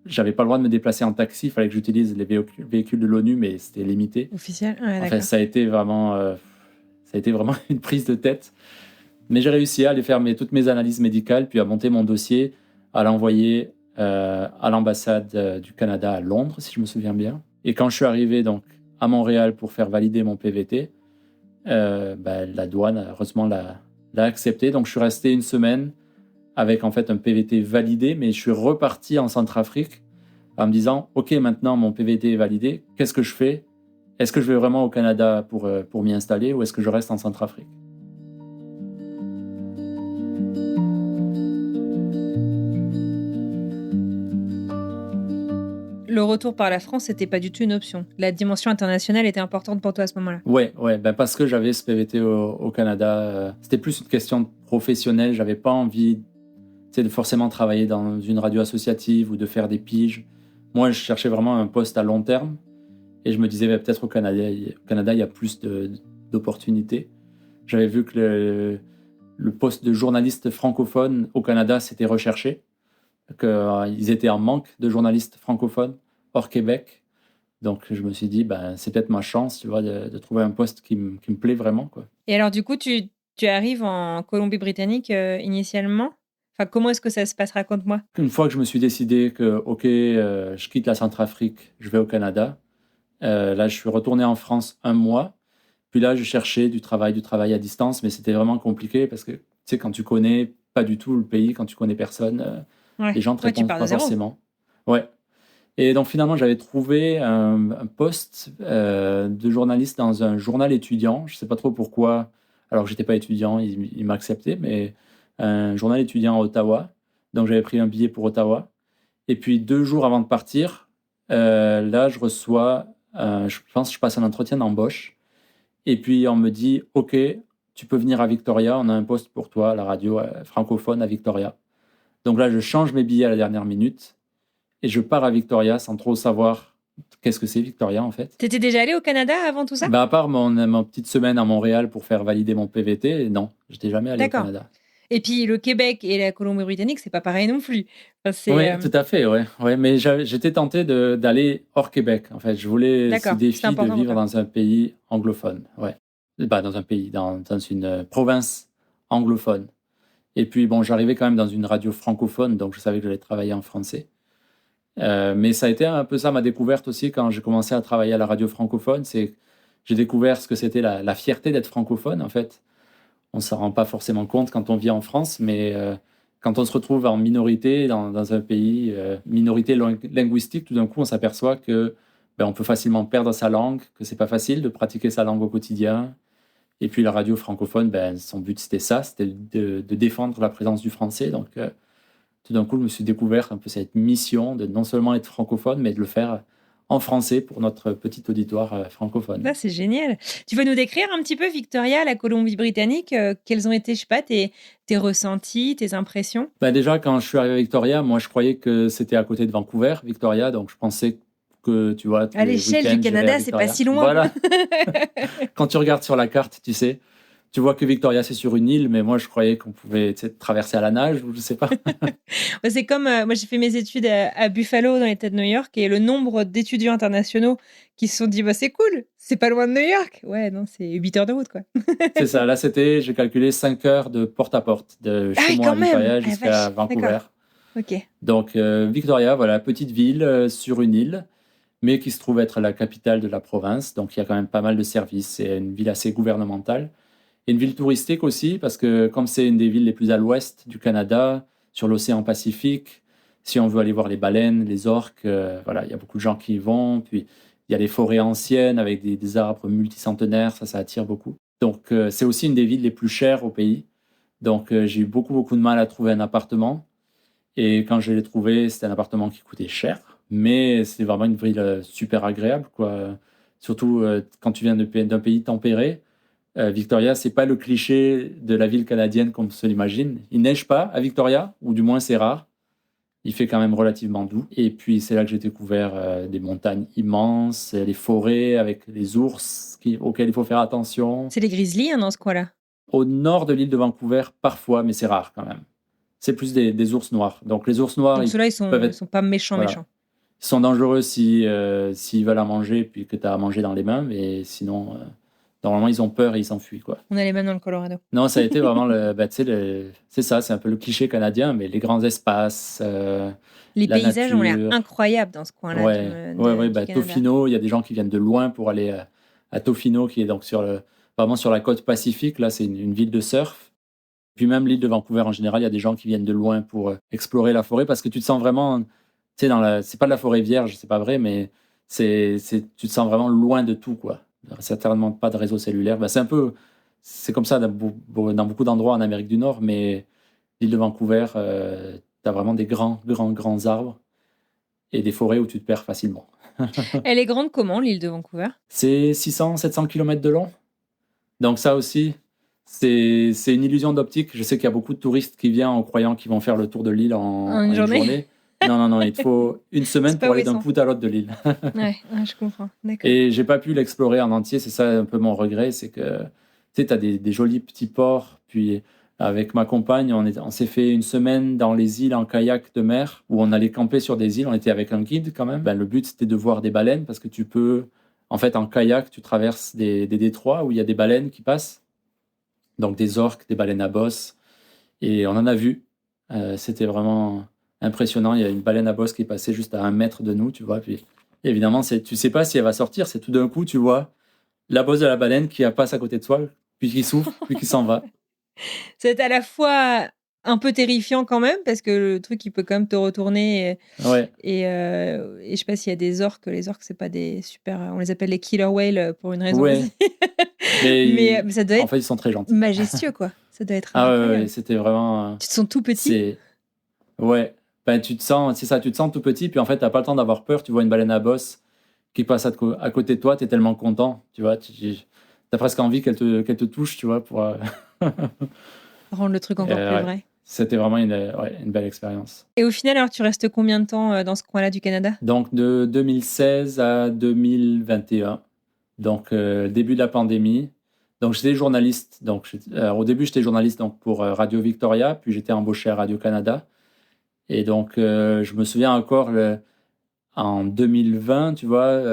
j'avais pas le droit de me déplacer en taxi, il fallait que j'utilise les véhicules de l'ONU, mais c'était limité. Officiel, ouais, Enfin, d'accord. ça a été vraiment une prise de tête. Mais j'ai réussi à aller faire toutes mes analyses médicales, puis à monter mon dossier, à l'envoyer à l'ambassade du Canada à Londres, si je me souviens bien. Et quand je suis arrivé donc à Montréal pour faire valider mon PVT, la douane, heureusement, l'a accepté. Donc, je suis resté 1 semaine avec en fait un PVT validé, mais je suis reparti en Centrafrique en me disant, OK, maintenant mon PVT est validé, qu'est-ce que je fais? Est-ce que je vais vraiment au Canada pour m'y installer ou est-ce que je reste en Centrafrique? Le retour par la France, c'était pas du tout une option. La dimension internationale était importante pour toi à ce moment-là. Ouais, parce que j'avais ce PVT au Canada. C'était plus une question professionnelle. J'avais pas envie, de forcément travailler dans une radio associative ou de faire des piges. Moi, je cherchais vraiment un poste à long terme. Et je me disais, peut-être au Canada, il y a plus d'opportunités. J'avais vu que le poste de journaliste francophone au Canada, c'était recherché. Qu'ils étaient en manque de journalistes francophones hors Québec. Donc, je me suis dit, c'est peut-être ma chance, tu vois, de trouver un poste qui me plaît vraiment, quoi. Et alors, du coup, tu arrives en Colombie-Britannique initialement? Enfin, comment est-ce que ça se passe? Raconte-moi. Une fois que je me suis décidé que, OK, je quitte la Centrafrique, je vais au Canada, là, je suis retourné en France 1 mois. Puis là, je cherchais du travail à distance, mais c'était vraiment compliqué parce que, tu sais, quand tu connais pas du tout le pays, quand tu connais personne, Ouais. les gens ne te Ouais, tu répondent pars de pas zéro. forcément. Ouais. Et donc, finalement, j'avais trouvé un poste de journaliste dans un journal étudiant. Je ne sais pas trop pourquoi. Alors que je n'étais pas étudiant, il m'a accepté, mais un journal étudiant à Ottawa. Donc, j'avais pris un billet pour Ottawa. Et puis, 2 jours avant de partir, là, je reçois, je pense que je passe un entretien d'embauche. Et puis, on me dit, OK, tu peux venir à Victoria, on a un poste pour toi à la radio francophone à Victoria. Donc là, je change mes billets à la dernière minute. Et je pars à Victoria sans trop savoir qu'est-ce que c'est Victoria en fait. T'étais déjà allé au Canada avant tout ça? À part ma petite semaine à Montréal pour faire valider mon PVT, non, j'étais jamais allé au D'accord. Canada. Et puis le Québec et la Colombie-Britannique, c'est pas pareil non plus. Enfin, Oui, tout à fait, ouais. Ouais, mais j'étais tenté d'aller hors Québec. En fait, je voulais ce D'accord, c'est défi de important pour vivre toi. dans un pays anglophone. Ouais. Bah, dans un pays, dans une province anglophone. Et puis, bon, j'arrivais quand même dans une radio francophone, donc je savais que j'allais travailler en français. Mais ça a été un peu ça ma découverte aussi quand j'ai commencé à travailler à la radio francophone. C'est que j'ai découvert ce que c'était la fierté d'être francophone, en fait. On ne s'en rend pas forcément compte quand on vit en France, mais quand on se retrouve en minorité dans un pays, minorité linguistique, tout d'un coup, on s'aperçoit que on peut facilement perdre sa langue, que c'est pas facile de pratiquer sa langue au quotidien. Et puis la radio francophone, son but c'était ça, c'était de défendre la présence du français. Donc tout d'un coup, je me suis découvert un peu cette mission de non seulement être francophone, mais de le faire en français pour notre petit auditoire francophone. Là, c'est génial. Tu veux nous décrire un petit peu Victoria, la Colombie-Britannique? Quels ont été, je sais pas, tes ressentis, tes impressions? Déjà, quand je suis arrivé à Victoria, moi, je croyais que c'était à côté de Vancouver, Victoria. Donc, je pensais que, tu vois, tous À les l'échelle week-ends, du j'irais à Canada, c'est pas Victoria. si loin. Voilà. Quand tu regardes sur la carte, tu sais, tu vois que Victoria, c'est sur une île, mais moi, je croyais qu'on pouvait traverser à la nage ou je sais pas. Ouais, c'est comme, moi j'ai fait mes études à Buffalo dans l'État de New York et le nombre d'étudiants internationaux qui se sont dit, bah, c'est cool, c'est pas loin de New York. Ouais, non, c'est 8 heures de route, quoi. C'est ça. Là, j'ai calculé 5 heures de porte-à-porte, de Ah chez oui, moi à quand même. Victoria Ah la jusqu'à vache. Vancouver. D'accord. Ok. Donc, Victoria, voilà, petite ville sur une île, mais qui se trouve être la capitale de la province. Donc, il y a quand même pas mal de services. C'est une ville assez gouvernementale. Et une ville touristique aussi, parce que comme c'est une des villes les plus à l'ouest du Canada, sur l'océan Pacifique, si on veut aller voir les baleines, les orques, voilà, il y a beaucoup de gens qui y vont. Puis, il y a les forêts anciennes avec des arbres multicentenaires, ça attire beaucoup. Donc, c'est aussi une des villes les plus chères au pays. Donc, j'ai eu beaucoup de mal à trouver un appartement. Et quand je l'ai trouvé, c'était un appartement qui coûtait cher, mais c'est vraiment une ville super agréable, quoi. Surtout quand tu viens d'un pays tempéré. Victoria, c'est pas le cliché de la ville canadienne comme on se l'imagine. Il neige pas à Victoria, ou du moins c'est rare. Il fait quand même relativement doux. Et puis c'est là que j'ai découvert des montagnes immenses, les forêts avec les ours auxquels il faut faire attention. C'est les grizzlies, hein, dans ce coin-là. Au nord de l'île de Vancouver, parfois, mais c'est rare quand même. C'est plus des ours noirs. Donc les ours noirs, Donc ceux-là, peuvent ils être sont pas méchants, voilà. méchants. Ils sont dangereux s'ils veulent à manger puis que tu as à manger dans les mains, mais sinon, normalement, ils ont peur et ils s'enfuient, quoi. On a les mêmes dans le Colorado. Non, ça a été vraiment c'est ça, c'est un peu le cliché canadien, mais les grands espaces, Les la paysages ont l'air nature. incroyables dans ce coin-là Ouais, du Canada. Tofino, il y a des gens qui viennent de loin pour aller à Tofino, qui est donc vraiment sur la côte Pacifique. Là, c'est une ville de surf. Puis même l'île de Vancouver en général, il y a des gens qui viennent de loin pour explorer la forêt parce que tu te sens vraiment, tu sais, c'est pas de la forêt vierge, c'est pas vrai, mais tu te sens vraiment loin de tout, quoi. Certainement pas de réseau cellulaire. C'est comme ça dans beaucoup d'endroits en Amérique du Nord, mais l'île de Vancouver, tu as vraiment des grands arbres et des forêts où tu te perds facilement. Elle est grande comment, l'île de Vancouver? C'est 600-700 km de long. Donc ça aussi, c'est une illusion d'optique. Je sais qu'il y a beaucoup de touristes qui viennent en croyant qu'ils vont faire le tour de l'île en une journée. Non, il te faut une semaine pour aller d'un bout à l'autre de l'île. Ouais, je comprends. D'accord. Et j'ai pas pu l'explorer en entier. C'est ça un peu mon regret, c'est que tu sais, t'as des jolis petits ports. Puis avec ma compagne, on s'est fait une semaine dans les îles en kayak de mer où on allait camper sur des îles. On était avec un guide quand même. Le but c'était de voir des baleines parce que tu peux, en fait, en kayak, tu traverses des détroits où il y a des baleines qui passent. Donc des orques, des baleines à bosse. Et on en a vu. C'était vraiment impressionnant. Il y a une baleine à bosse qui est passée juste à 1 mètre de nous, tu vois. Puis évidemment, tu sais pas si elle va sortir. C'est tout d'un coup, tu vois la bosse de la baleine qui passe à côté de toi, puis qui souffle, puis qui s'en va. C'est à la fois un peu terrifiant quand même, parce que le truc, il peut quand même te retourner. Ouais. Et je sais pas s'il y a des orques. Les orques, c'est pas des super... On les appelle les killer whales pour une raison. Ouais. Aussi. mais ça doit être... En fait, ils sont très gentils. Majestueux, quoi. Ça doit être ouais, c'était vraiment... Tu te sens tout petit. Ouais. Tu te sens tout petit, puis en fait, t'as pas le temps d'avoir peur. Tu vois une baleine à bosse qui passe à côté de toi, t'es tellement content, tu vois. T'as presque envie qu'elle te touche, tu vois, pour... Rendre le truc encore plus vrai. C'était vraiment une belle expérience. Et au final, alors, tu restes combien de temps dans ce coin-là du Canada? Donc, de 2016 à 2021. Donc, début de la pandémie. Donc, j'étais journaliste. Donc, au début, j'étais journaliste donc, pour Radio Victoria, puis j'étais embauché à Radio-Canada. Et donc, je me souviens encore, en 2020, tu vois,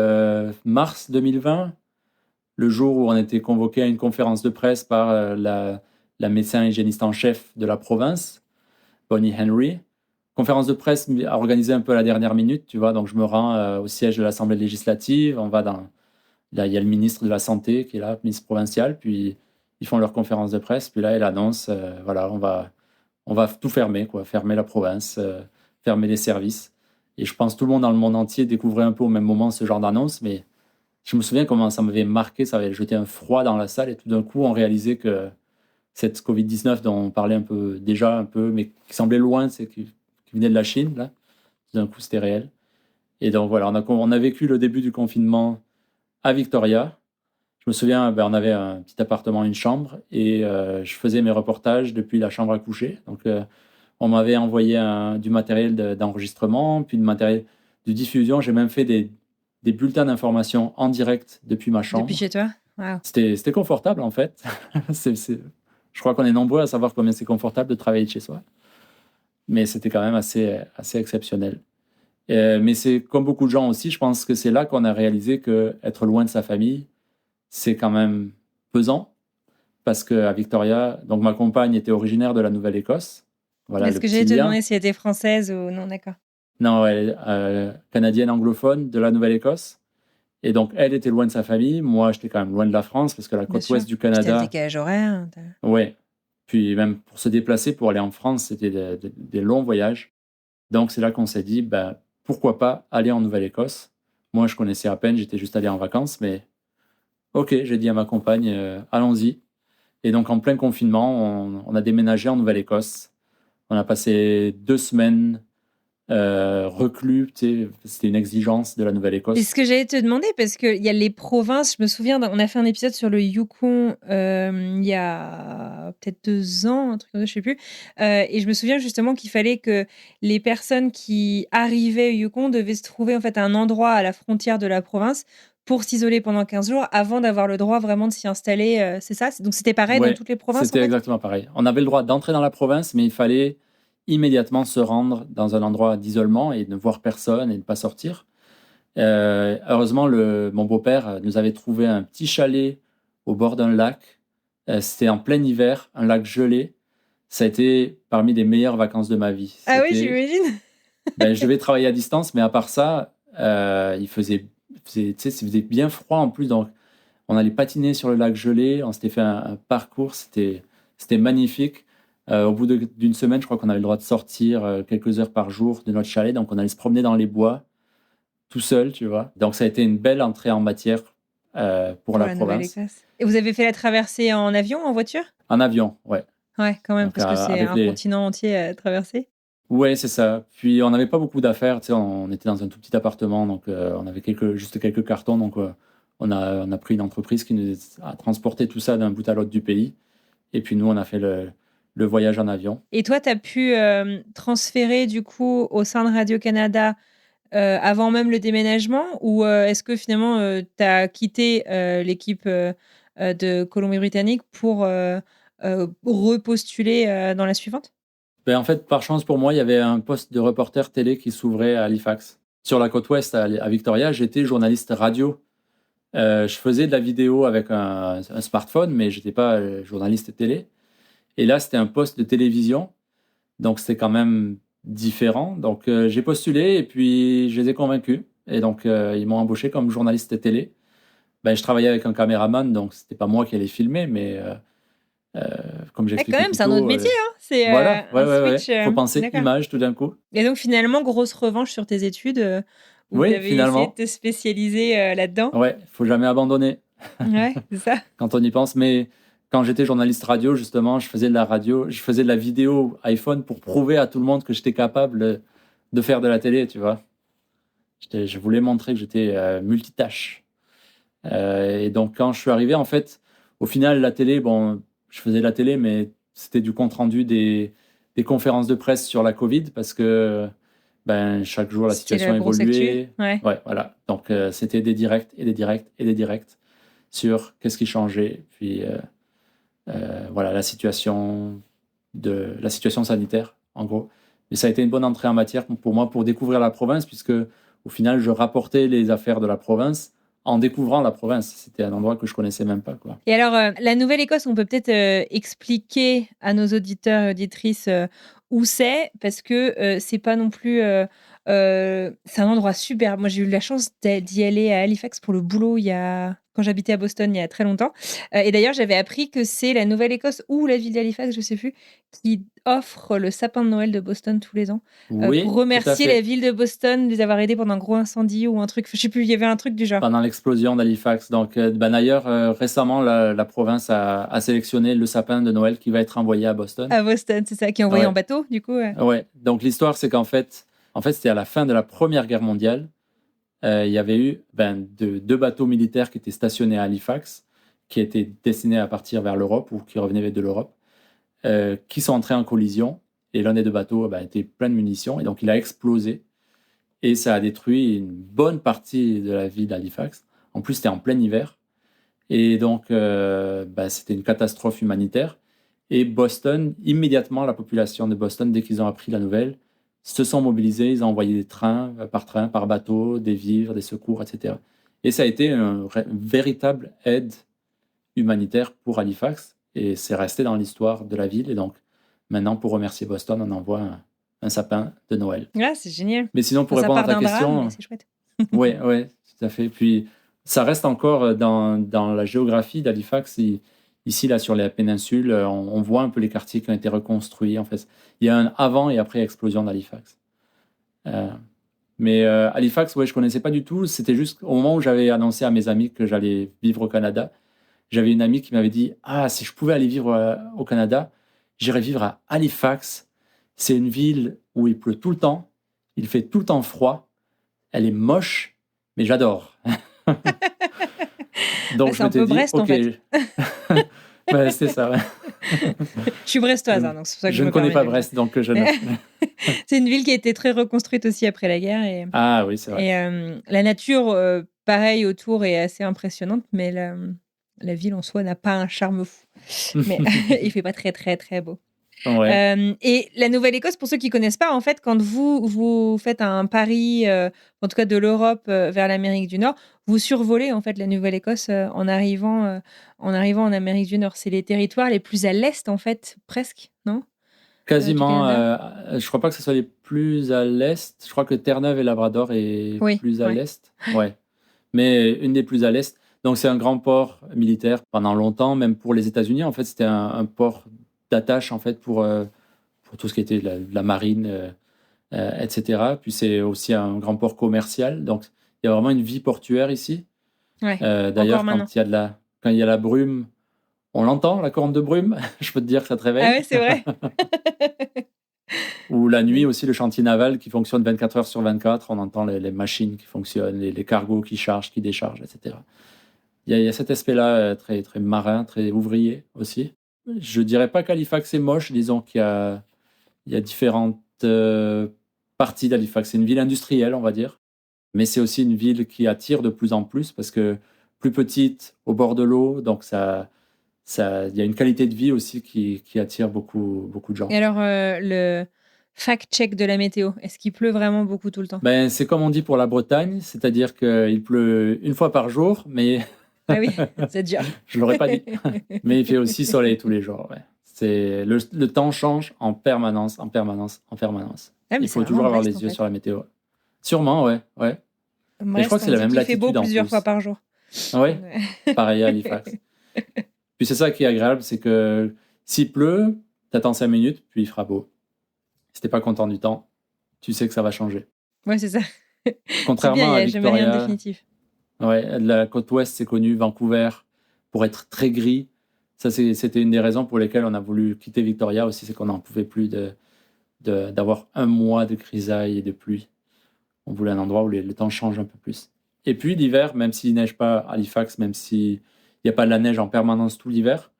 mars 2020, le jour où on était convoqué à une conférence de presse par la médecin hygiéniste en chef de la province, Bonnie Henry. Conférence de presse organisée un peu à la dernière minute, tu vois. Donc, je me rends au siège de l'Assemblée législative. Là, il y a le ministre de la Santé qui est là, ministre provincial, puis ils font leur conférence de presse. Puis là, elle annonce, voilà, on va tout fermer, quoi, fermer la province, fermer les services. Et je pense que tout le monde dans le monde entier découvrait un peu au même moment ce genre d'annonce, mais je me souviens comment ça m'avait marqué, ça avait jeté un froid dans la salle, et tout d'un coup, on réalisait que cette Covid-19 dont on parlait déjà un peu, mais qui semblait loin, qui venait de la Chine, là, tout d'un coup, c'était réel. Et donc voilà, on a vécu le début du confinement à Victoria. Je me souviens, on avait un petit appartement, une chambre, et je faisais mes reportages depuis la chambre à coucher. Donc, on m'avait envoyé du matériel d'enregistrement, puis du matériel de diffusion. J'ai même fait des bulletins d'information en direct depuis ma chambre. Depuis chez toi? Wow. C'était confortable, en fait. Je crois qu'on est nombreux à savoir combien c'est confortable de travailler de chez soi. Mais c'était quand même assez exceptionnel. Mais c'est comme beaucoup de gens aussi, je pense que c'est là qu'on a réalisé qu'être loin de sa famille, c'est quand même pesant. Parce qu'à Victoria, donc ma compagne était originaire de la Nouvelle-Écosse. Voilà, Est-ce que j'allais te demander si elle était française ou non, d'accord. Non, elle est canadienne anglophone de la Nouvelle-Écosse. Et donc, elle était loin de sa famille. Moi, j'étais quand même loin de la France parce que la côte ouest du Canada... C'était un décalage horaire. Ouais. Puis même pour se déplacer, pour aller en France, c'était des longs voyages. Donc, c'est là qu'on s'est dit, pourquoi pas aller en Nouvelle-Écosse. Moi, je connaissais à peine, j'étais juste allé en vacances, mais OK, j'ai dit à ma compagne, allons-y. Et donc, en plein confinement, on a déménagé en Nouvelle-Écosse. On a passé 2 semaines reclus. C'était une exigence de la Nouvelle-Écosse. C'est ce que j'allais te demander, parce qu'il y a les provinces. Je me souviens, on a fait un épisode sur le Yukon il y a peut-être 2 ans, un truc comme ça, je ne sais plus. Et je me souviens justement qu'il fallait que les personnes qui arrivaient au Yukon devaient se trouver en fait à un endroit à la frontière de la province pour s'isoler pendant 15 jours avant d'avoir le droit vraiment de s'y installer. C'est ça? Donc c'était pareil dans toutes les provinces? C'était exactement pareil. On avait le droit d'entrer dans la province, mais il fallait immédiatement se rendre dans un endroit d'isolement et ne voir personne et ne pas sortir. Heureusement, mon beau-père nous avait trouvé un petit chalet au bord d'un lac. C'était en plein hiver, un lac gelé. Ça a été parmi les meilleures vacances de ma vie. Ah oui, j'imagine. Je devais travailler à distance, mais à part ça, il faisait bien froid en plus. Donc, on allait patiner sur le lac gelé. On s'était fait un parcours. C'était magnifique. Au bout d'une semaine, je crois qu'on avait le droit de sortir quelques heures par jour de notre chalet. Donc, on allait se promener dans les bois, tout seul, tu vois. Donc, ça a été une belle entrée en matière pour la province. Et vous avez fait la traversée en avion, en voiture? En avion, ouais. Ouais, quand même, donc, parce que c'est un continent entier à traverser. Ouais, c'est ça. Puis, on n'avait pas beaucoup d'affaires. Tu sais, on était dans un tout petit appartement. Donc, on avait juste quelques cartons. Donc, on a pris une entreprise qui nous a transporté tout ça d'un bout à l'autre du pays. Et puis, nous, on a fait le voyage en avion. Et toi, tu as pu transférer du coup au sein de Radio-Canada avant même le déménagement, ou est-ce que finalement tu as quitté l'équipe de Colombie-Britannique pour repostuler dans la suivante? En fait, par chance pour moi, il y avait un poste de reporter télé qui s'ouvrait à Halifax. Sur la côte ouest, à Victoria, j'étais journaliste radio. Je faisais de la vidéo avec un smartphone, mais je n'étais pas journaliste télé. Et là, c'était un poste de télévision. Donc, c'était quand même différent. Donc, j'ai postulé et puis je les ai convaincus. Et donc, ils m'ont embauché comme journaliste télé. Je travaillais avec un caméraman, donc c'était pas moi qui allais filmer, mais comme j'expliquais quand même, c'est un autre métier. C'est voilà, switch. Faut penser image tout d'un coup. Et donc, finalement, grosse revanche sur tes études où tu avais essayé de te spécialiser là-dedans. Ouais, faut jamais abandonner. Ouais, c'est ça. Quand on y pense, mais... Quand j'étais journaliste radio, justement, je faisais de la radio, je faisais de la vidéo iPhone pour prouver à tout le monde que j'étais capable de faire de la télé, tu vois. Je voulais montrer que j'étais multitâche. Et donc, quand je suis arrivé, en fait, au final, la télé, je faisais de la télé, mais c'était du compte-rendu des conférences de presse sur la Covid parce que chaque jour, la situation évoluait. Ouais, voilà. Donc, c'était des directs et des directs et des directs sur qu'est-ce qui changeait, puis voilà, la situation sanitaire, en gros. Mais ça a été une bonne entrée en matière pour moi pour découvrir la province, puisque au final, je rapportais les affaires de la province en découvrant la province. C'était un endroit que je connaissais même pas, quoi. Et alors, la Nouvelle-Écosse, on peut peut-être expliquer à nos auditeurs et auditrices où c'est, parce que c'est pas non plus. C'est un endroit super. Moi, j'ai eu la chance d'y aller à Halifax pour le boulot quand j'habitais à Boston il y a très longtemps. Et d'ailleurs, j'avais appris que c'est la Nouvelle-Écosse ou la ville d'Halifax, je sais plus, qui offre le sapin de Noël de Boston tous les ans Oui, pour tout à remercier fait. la ville de Boston de les avoir aidés pendant un gros incendie ou un truc. Je sais plus, il y avait un truc du genre. Pendant l'explosion d'Halifax. Donc, d'ailleurs, récemment, la province a sélectionné le sapin de Noël qui va être envoyé à Boston. À Boston, c'est ça, qui est envoyé Ouais. en bateau, du coup. Ouais. Donc, l'histoire, c'est qu'en fait, c'était à la fin de la Première Guerre mondiale. Il y avait eu deux bateaux militaires qui étaient stationnés à Halifax, qui étaient destinés à partir vers l'Europe ou qui revenaient de l'Europe, qui sont entrés en collision. Et l'un des deux bateaux était plein de munitions. Et donc, il a explosé. Et ça a détruit une bonne partie de la ville d'Halifax. En plus, c'était en plein hiver. Et donc, c'était une catastrophe humanitaire. Et Boston, immédiatement, la population de Boston, dès qu'ils ont appris la nouvelle, se sont mobilisés. Ils ont envoyé des trains, par bateau, des vivres, des secours, etc. Et ça a été une véritable aide humanitaire pour Halifax. Et c'est resté dans l'histoire de la ville. Et donc, maintenant, pour remercier Boston, on envoie un sapin de Noël. Ah, c'est génial. Mais sinon, pour Ça répondre à part ta d'un question... drame, mais c'est chouette. Oui, tout à fait. Puis, ça reste encore dans la géographie d'Halifax. Ici, là, sur la péninsule, on voit un peu les quartiers qui ont été reconstruits. En fait, il y a un avant et après explosion d'Halifax. Mais Halifax, je connaissais pas du tout. C'était juste au moment où j'avais annoncé à mes amis que j'allais vivre au Canada. J'avais une amie qui m'avait dit « Ah, si je pouvais aller vivre au Canada, j'irais vivre à Halifax. C'est une ville où il pleut tout le temps, il fait tout le temps froid, elle est moche, mais j'adore. » Donc c'est un peu Brest, en fait. C'est ça, ouais. Je suis brestoise, donc c'est pour ça que je ne connais pas Brest, donc je ne... C'est une ville qui a été très reconstruite aussi après la guerre. Ah oui, c'est vrai. Et la nature, pareil, autour est assez impressionnante, mais la ville en soi n'a pas un charme fou. Mais il fait pas très, très, très beau. Ouais. Et la Nouvelle-Écosse, pour ceux qui connaissent pas, en fait, quand vous faites un pari, en tout cas de l'Europe vers l'Amérique du Nord, vous survolez en fait la Nouvelle-Écosse en arrivant en Amérique du Nord. C'est les territoires les plus à l'est, en fait, presque, non? Quasiment. Je crois pas que ce soit les plus à l'est. Je crois que Terre-Neuve et Labrador est plus à l'est. Ouais. Mais une des plus à l'est. Donc c'est un grand port militaire pendant longtemps, même pour les États-Unis. En fait, c'était un port d'attache en fait pour tout ce qui était la marine, etc. Puis c'est aussi un grand port commercial. Donc il y a vraiment une vie portuaire ici. Ouais, d'ailleurs, quand il y a la brume, on l'entend, la corne de brume. Je peux te dire que ça te réveille. Ah ouais, c'est vrai. Ou la nuit aussi, le chantier naval qui fonctionne 24 heures sur 24. On entend les machines qui fonctionnent, les cargos qui chargent, qui déchargent, etc. Il y a cet aspect-là très, très marin, très ouvrier aussi. Je dirais pas qu'Halifax est moche, disons qu'il y a différentes parties d'Halifax. C'est une ville industrielle, on va dire, mais c'est aussi une ville qui attire de plus en plus parce que plus petite, au bord de l'eau, donc il y a une qualité de vie aussi qui attire beaucoup, beaucoup de gens. Et alors, le fact-check de la météo, est-ce qu'il pleut vraiment beaucoup tout le temps? C'est comme on dit pour la Bretagne, c'est-à-dire qu'il pleut une fois par jour, mais... Ah oui, c'est dur. Je ne l'aurais pas dit. Mais il fait aussi soleil tous les jours. Ouais. C'est le temps change en permanence. Ah, il faut toujours avoir les yeux sur la météo. Sûrement, ouais. Mais je crois que c'est la même latitude. Il fait beau plusieurs fois par jour. Oui, pareil à Halifax. Puis c'est ça qui est agréable, c'est que s'il pleut, tu attends 5 minutes, puis il fera beau. Si tu n'es pas content du temps, tu sais que ça va changer. Ouais, c'est ça. Contrairement à Victoria. Jamais rien de définitif. Ouais, la côte ouest, c'est connu, Vancouver, pour être très gris. Ça, c'était une des raisons pour lesquelles on a voulu quitter Victoria aussi, c'est qu'on n'en pouvait plus d'avoir un mois de grisaille et de pluie. On voulait un endroit où le temps change un peu plus. Et puis l'hiver, même s'il neige pas à Halifax, même s'il n'y a pas de la neige en permanence tout l'hiver,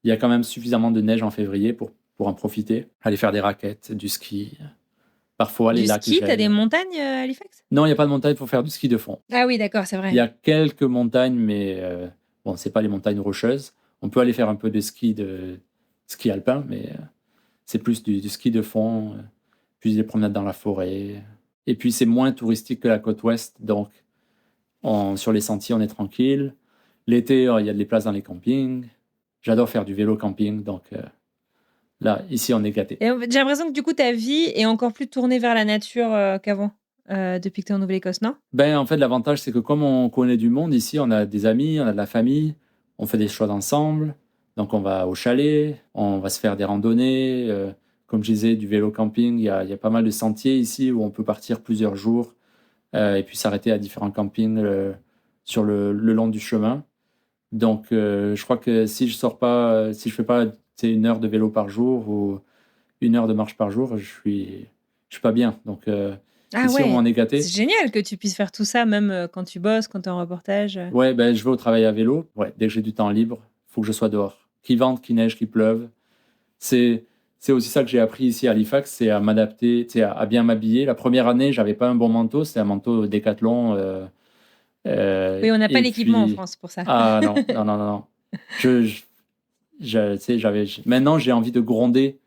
il y a quand même suffisamment de neige en février pour en profiter. Aller faire des raquettes, du ski... Parfois, les lacs. Du ski, t'as des montagnes à Halifax? Non, il n'y a pas de montagne, il faut faire du ski de fond. Ah oui, d'accord, c'est vrai. Il y a quelques montagnes, mais Bon, c'est pas les montagnes rocheuses. On peut aller faire un peu de ski alpin, mais c'est plus du ski de fond, puis des promenades dans la forêt. Et puis, c'est moins touristique que la côte ouest, donc sur les sentiers, on est tranquille. L'été, il y a des places dans les campings. J'adore faire du vélo camping, donc là, ici, on est gâtés. Et j'ai l'impression que du coup, ta vie est encore plus tournée vers la nature qu'avant, depuis que tu es en Nouvelle-Écosse, non? En fait, l'avantage, c'est que comme on connaît du monde ici, on a des amis, on a de la famille, on fait des choses ensemble. Donc, on va au chalet, on va se faire des randonnées. Comme je disais, du vélo camping, il y a pas mal de sentiers ici où on peut partir plusieurs jours et puis s'arrêter à différents campings sur le long du chemin. Donc, je crois que si je fais pas 1 heure de vélo par jour ou 1 heure de marche par jour, je suis pas bien. Donc, ici, on est gâté. C'est génial que tu puisses faire tout ça, même quand tu bosses, quand tu es en reportage. Ouais, je vais au travail à vélo. Ouais, dès que j'ai du temps libre, il faut que je sois dehors. Qu'il vente, qu'il neige, qu'il pleuve. C'est aussi ça que j'ai appris ici à Halifax, c'est à m'adapter, à bien m'habiller. La première année, j'avais pas un bon manteau, c'était un manteau Décathlon. Oui, on n'a pas l'équipement en France pour ça. Ah non, non, non, non. Maintenant, j'ai envie de gronder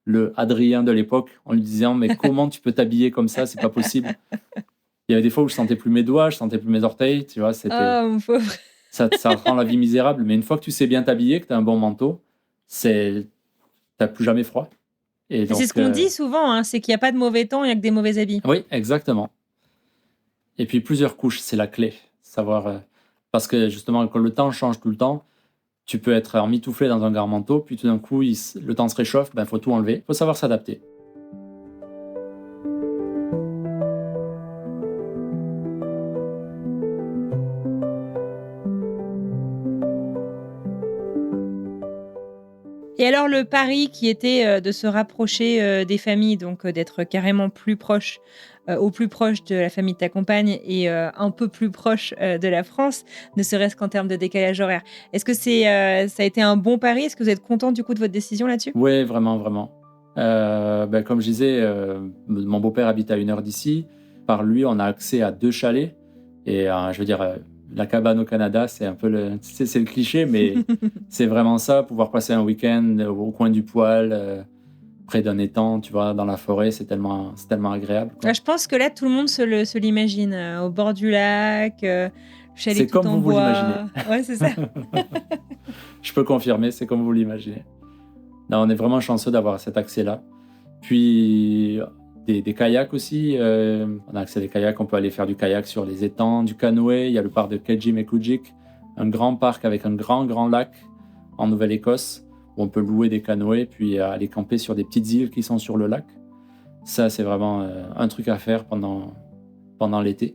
le Adrien de l'époque en lui disant mais comment tu peux t'habiller comme ça, c'est pas possible. Il y avait des fois où je sentais plus mes doigts, je sentais plus mes orteils, tu vois, Oh, mon pauvre. ça rend la vie misérable. Mais une fois que tu sais bien t'habiller, que tu as un bon manteau, t'as plus jamais froid. Et donc, c'est ce qu'on dit souvent, hein, c'est qu'il n'y a pas de mauvais temps, il n'y a que des mauvais habits. Oui, exactement. Et puis plusieurs couches, c'est la clé. Savoir, parce que justement, quand le temps change tout le temps, tu peux être emmitouflé dans un grand manteau, puis tout d'un coup, le temps se réchauffe, il faut tout enlever. Il faut savoir s'adapter. Et alors le pari qui était de se rapprocher des familles, donc d'être carrément plus proche, au plus proche de la famille de ta compagne et un peu plus proche de la France, ne serait-ce qu'en termes de décalage horaire. Est-ce que ça a été un bon pari? Est-ce que vous êtes content du coup de votre décision là-dessus? Oui, vraiment, vraiment. Comme je disais, mon beau-père habite à 1 heure d'ici. Par lui, on a accès à 2 chalets. Et je veux dire, la cabane au Canada, c'est un peu c'est le cliché, mais c'est vraiment ça, pouvoir passer un week-end au coin du poêle, près d'un étang, tu vois, dans la forêt, c'est tellement agréable. Quoi. Je pense que là, tout le monde se l'imagine, au bord du lac, chalet c'est tout comme en vous bois. l'imaginez. Ouais, c'est ça. Je peux confirmer, c'est comme vous l'imaginez. Non, on est vraiment chanceux d'avoir cet accès-là. Puis des kayaks aussi. On a accès à des kayaks, on peut aller faire du kayak sur les étangs, du canoë. Il y a le parc de Kejimekujik, un grand parc avec un grand lac en Nouvelle-Écosse où on peut louer des canoës puis aller camper sur des petites îles qui sont sur le lac. Ça, c'est vraiment un truc à faire pendant l'été.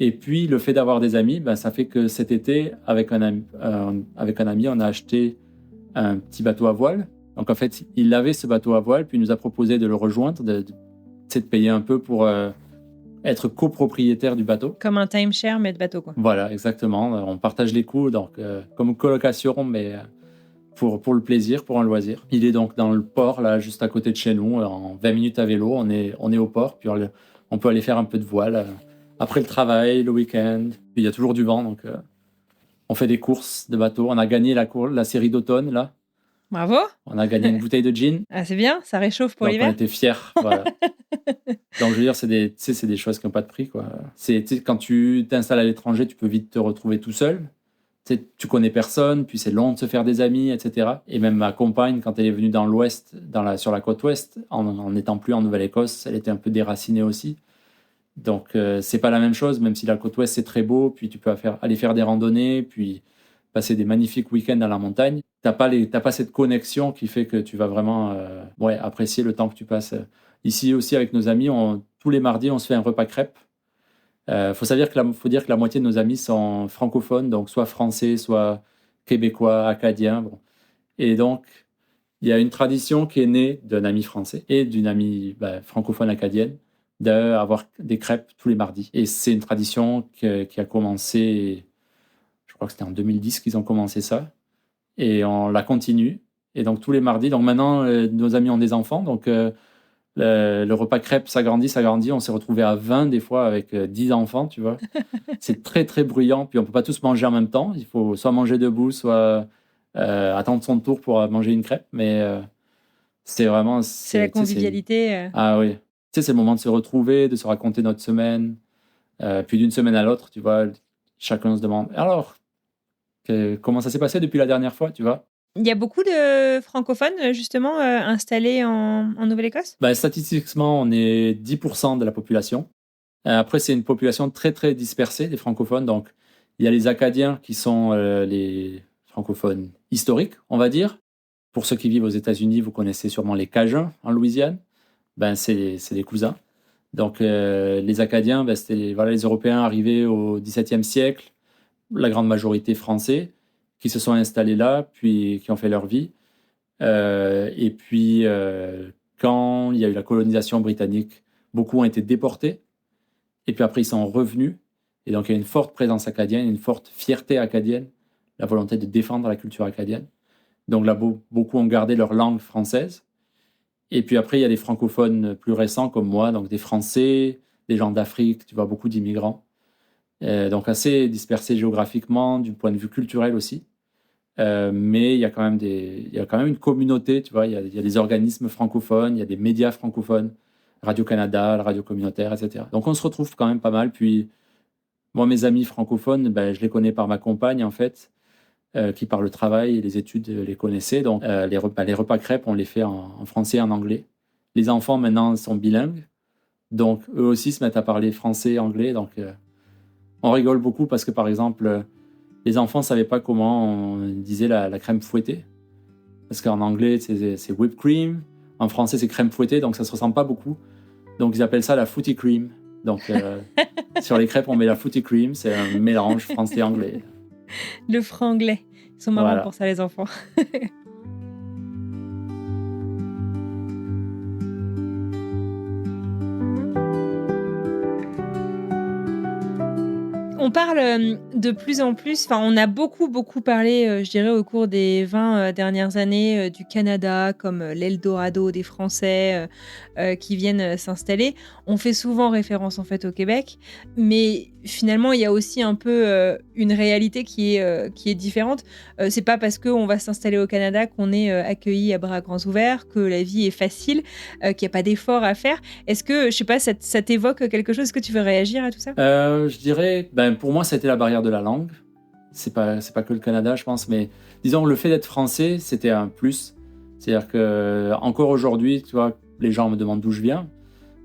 Et puis, le fait d'avoir des amis, ça fait que cet été, avec un ami, on a acheté un petit bateau à voile. Donc, en fait, il avait ce bateau à voile, puis il nous a proposé de le rejoindre, de payer un peu pour être copropriétaire du bateau. Comme un timeshare, mais de bateau, quoi. Voilà, exactement. On partage les coûts, donc comme colocation, mais pour le plaisir, pour un loisir. Il est donc dans le port, là, juste à côté de chez nous, en 20 minutes à vélo. On est au port, puis on peut aller faire un peu de voile après le travail, le week-end. Puis il y a toujours du vent, donc on fait des courses de bateau. On a gagné la série d'automne, là. Bravo. On a gagné une bouteille de gin. Ah, c'est bien, ça réchauffe pour donc l'hiver. On était fiers, voilà. Donc, je veux dire, c'est des choses qui n'ont pas de prix, quoi. Quand tu t'installes à l'étranger, tu peux vite te retrouver tout seul. Tu connais personne, puis c'est long de se faire des amis, etc. Et même ma compagne, quand elle est venue dans l'Ouest, sur la côte Ouest, en n'étant plus en Nouvelle-Écosse, elle était un peu déracinée aussi. Donc, c'est pas la même chose, même si la côte Ouest, c'est très beau, puis tu peux aller faire des randonnées, puis passer des magnifiques week-ends à la montagne. T'as pas cette connexion qui fait que tu vas vraiment apprécier le temps que tu passes. Ici aussi, avec nos amis, tous les mardis, on se fait un repas crêpes. Faut dire que la moitié de nos amis sont francophones, donc soit français, soit québécois, acadiens. Bon. Et donc, il y a une tradition qui est née d'un ami français et d'une amie francophone acadienne d'avoir des crêpes tous les mardis. Et c'est une tradition qui a commencé, je crois que c'était en 2010 qu'ils ont commencé ça, et on la continue. Et donc tous les mardis, donc maintenant nos amis ont des enfants, donc Le repas crêpes s'agrandit. On s'est retrouvé à 20 des fois avec 10 enfants, tu vois. C'est très, très bruyant. Puis on ne peut pas tous manger en même temps. Il faut soit manger debout, soit attendre son tour pour manger une crêpe. Mais c'est vraiment... C'est la tu sais, convivialité. Ah oui. Tu sais, c'est le moment de se retrouver, de se raconter notre semaine. Puis d'une semaine à l'autre, tu vois, chacun se demande, alors, comment ça s'est passé depuis la dernière fois, tu vois? Il y a beaucoup de francophones, justement, installés en Nouvelle-Écosse? Ben, statistiquement, on est 10% de la population. Après, c'est une population très, très dispersée, des francophones. Donc, il y a les Acadiens qui sont les francophones historiques, on va dire. Pour ceux qui vivent aux États-Unis, vous connaissez sûrement les Cajuns en Louisiane. Ben, c'est des cousins. Donc, les Acadiens, ben, c'était voilà, les Européens arrivés au XVIIe siècle, la grande majorité français, qui se sont installés là, puis qui ont fait leur vie. Et puis, quand il y a eu la colonisation britannique, beaucoup ont été déportés. Et puis après, ils sont revenus. Et donc, il y a une forte présence acadienne, une forte fierté acadienne, la volonté de défendre la culture acadienne. Donc là, beaucoup ont gardé leur langue française. Et puis après, il y a des francophones plus récents comme moi, donc des Français, des gens d'Afrique, tu vois, beaucoup d'immigrants. Donc assez dispersés géographiquement, du point de vue culturel aussi. Mais il y a quand même une communauté, tu vois, il y a des organismes francophones, il y a des médias francophones, Radio-Canada, la radio communautaire, etc. Donc on se retrouve quand même pas mal. Puis moi, mes amis francophones, ben, je les connais par ma compagne, en fait, qui par le travail et les études les connaissait. Donc les repas crêpes, on les fait en français et en anglais. Les enfants maintenant sont bilingues, donc eux aussi se mettent à parler français et anglais. Donc on rigole beaucoup parce que par exemple, les enfants ne savaient pas comment on disait la crème fouettée. Parce qu'en anglais, c'est whipped cream. En français, c'est crème fouettée, donc ça ne se ressemble pas beaucoup. Donc ils appellent ça la footy cream. Donc sur les crêpes, on met la footy cream. C'est un mélange français-anglais. Le franglais. Ils sont marrants Voilà. pour ça, les enfants. On parle de plus en plus, enfin on a beaucoup parlé, je dirais au cours des 20 dernières années, du Canada comme l'Eldorado des Français qui viennent s'installer. On fait souvent référence en fait au Québec, mais finalement il y a aussi un peu une réalité qui est différente. C'est pas parce qu'on va s'installer au Canada qu'on est accueilli à bras grands ouverts, que la vie est facile, qu'il n'y a pas d'efforts à faire. Est-ce que, je sais pas, ça t'évoque quelque chose? Est-ce que tu veux réagir à tout ça? Je dirais, pour moi, c'était la barrière de la langue. C'est pas que le Canada, je pense, mais disons, le fait d'être français, c'était un plus. C'est-à-dire que encore aujourd'hui, tu vois, les gens me demandent d'où je viens.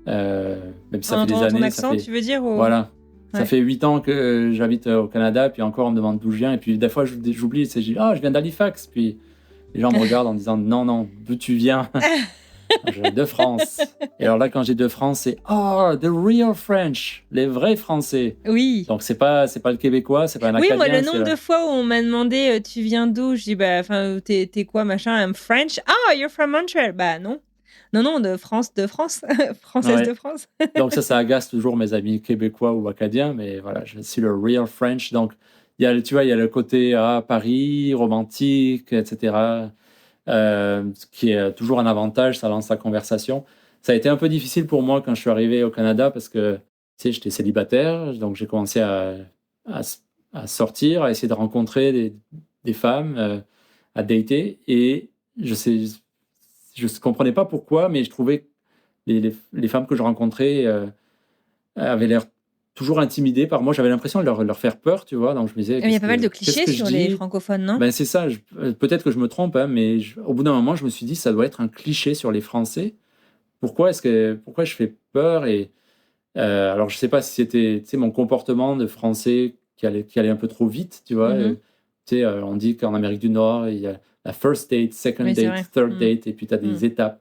Même si ça fait des années. Ton accent, tu veux dire ou... Voilà. Ouais. Ça fait 8 ans que j'habite au Canada, puis encore, on me demande d'où je viens. Et puis, des fois, j'oublie, je dis, je viens d'Halifax. Puis, les gens me regardent en disant, non, d'où tu viens? Je viens de France. Et alors là, quand j'ai de France, c'est the real French, les vrais Français. Oui. Donc c'est pas le québécois, c'est pas un acadien. Oui, moi, le nombre de fois où on m'a demandé tu viens d'où, je dis t'es quoi machin, I'm French. You're from Montreal. Bah non, de France, française Ouais. de France. Donc ça agace toujours mes amis québécois ou acadiens, mais voilà, je suis le real French. Donc il y a le côté Paris, romantique, etc. Ce qui est toujours un avantage, ça lance la conversation. Ça a été un peu difficile pour moi quand je suis arrivé au Canada parce que tu sais, j'étais célibataire, donc j'ai commencé à sortir, à essayer de rencontrer des femmes, à dater, et je comprenais pas pourquoi, mais je trouvais que les femmes que je rencontrais avaient l'air toujours intimidées par moi. J'avais l'impression de leur faire peur, tu vois. Donc je me disais, Il y a pas mal de clichés sur les francophones, non? C'est ça. Peut-être que je me trompe, hein, mais au bout d'un moment, je me suis dit, ça doit être un cliché sur les Français. Pourquoi je fais peur? Et alors, je sais pas si c'était, tu sais, mon comportement de Français qui allait un peu trop vite, tu vois. Mhm. Tu sais, on dit qu'en Amérique du Nord, il y a la first date, second Oui, c'est date, vrai. third date, et puis tu as des étapes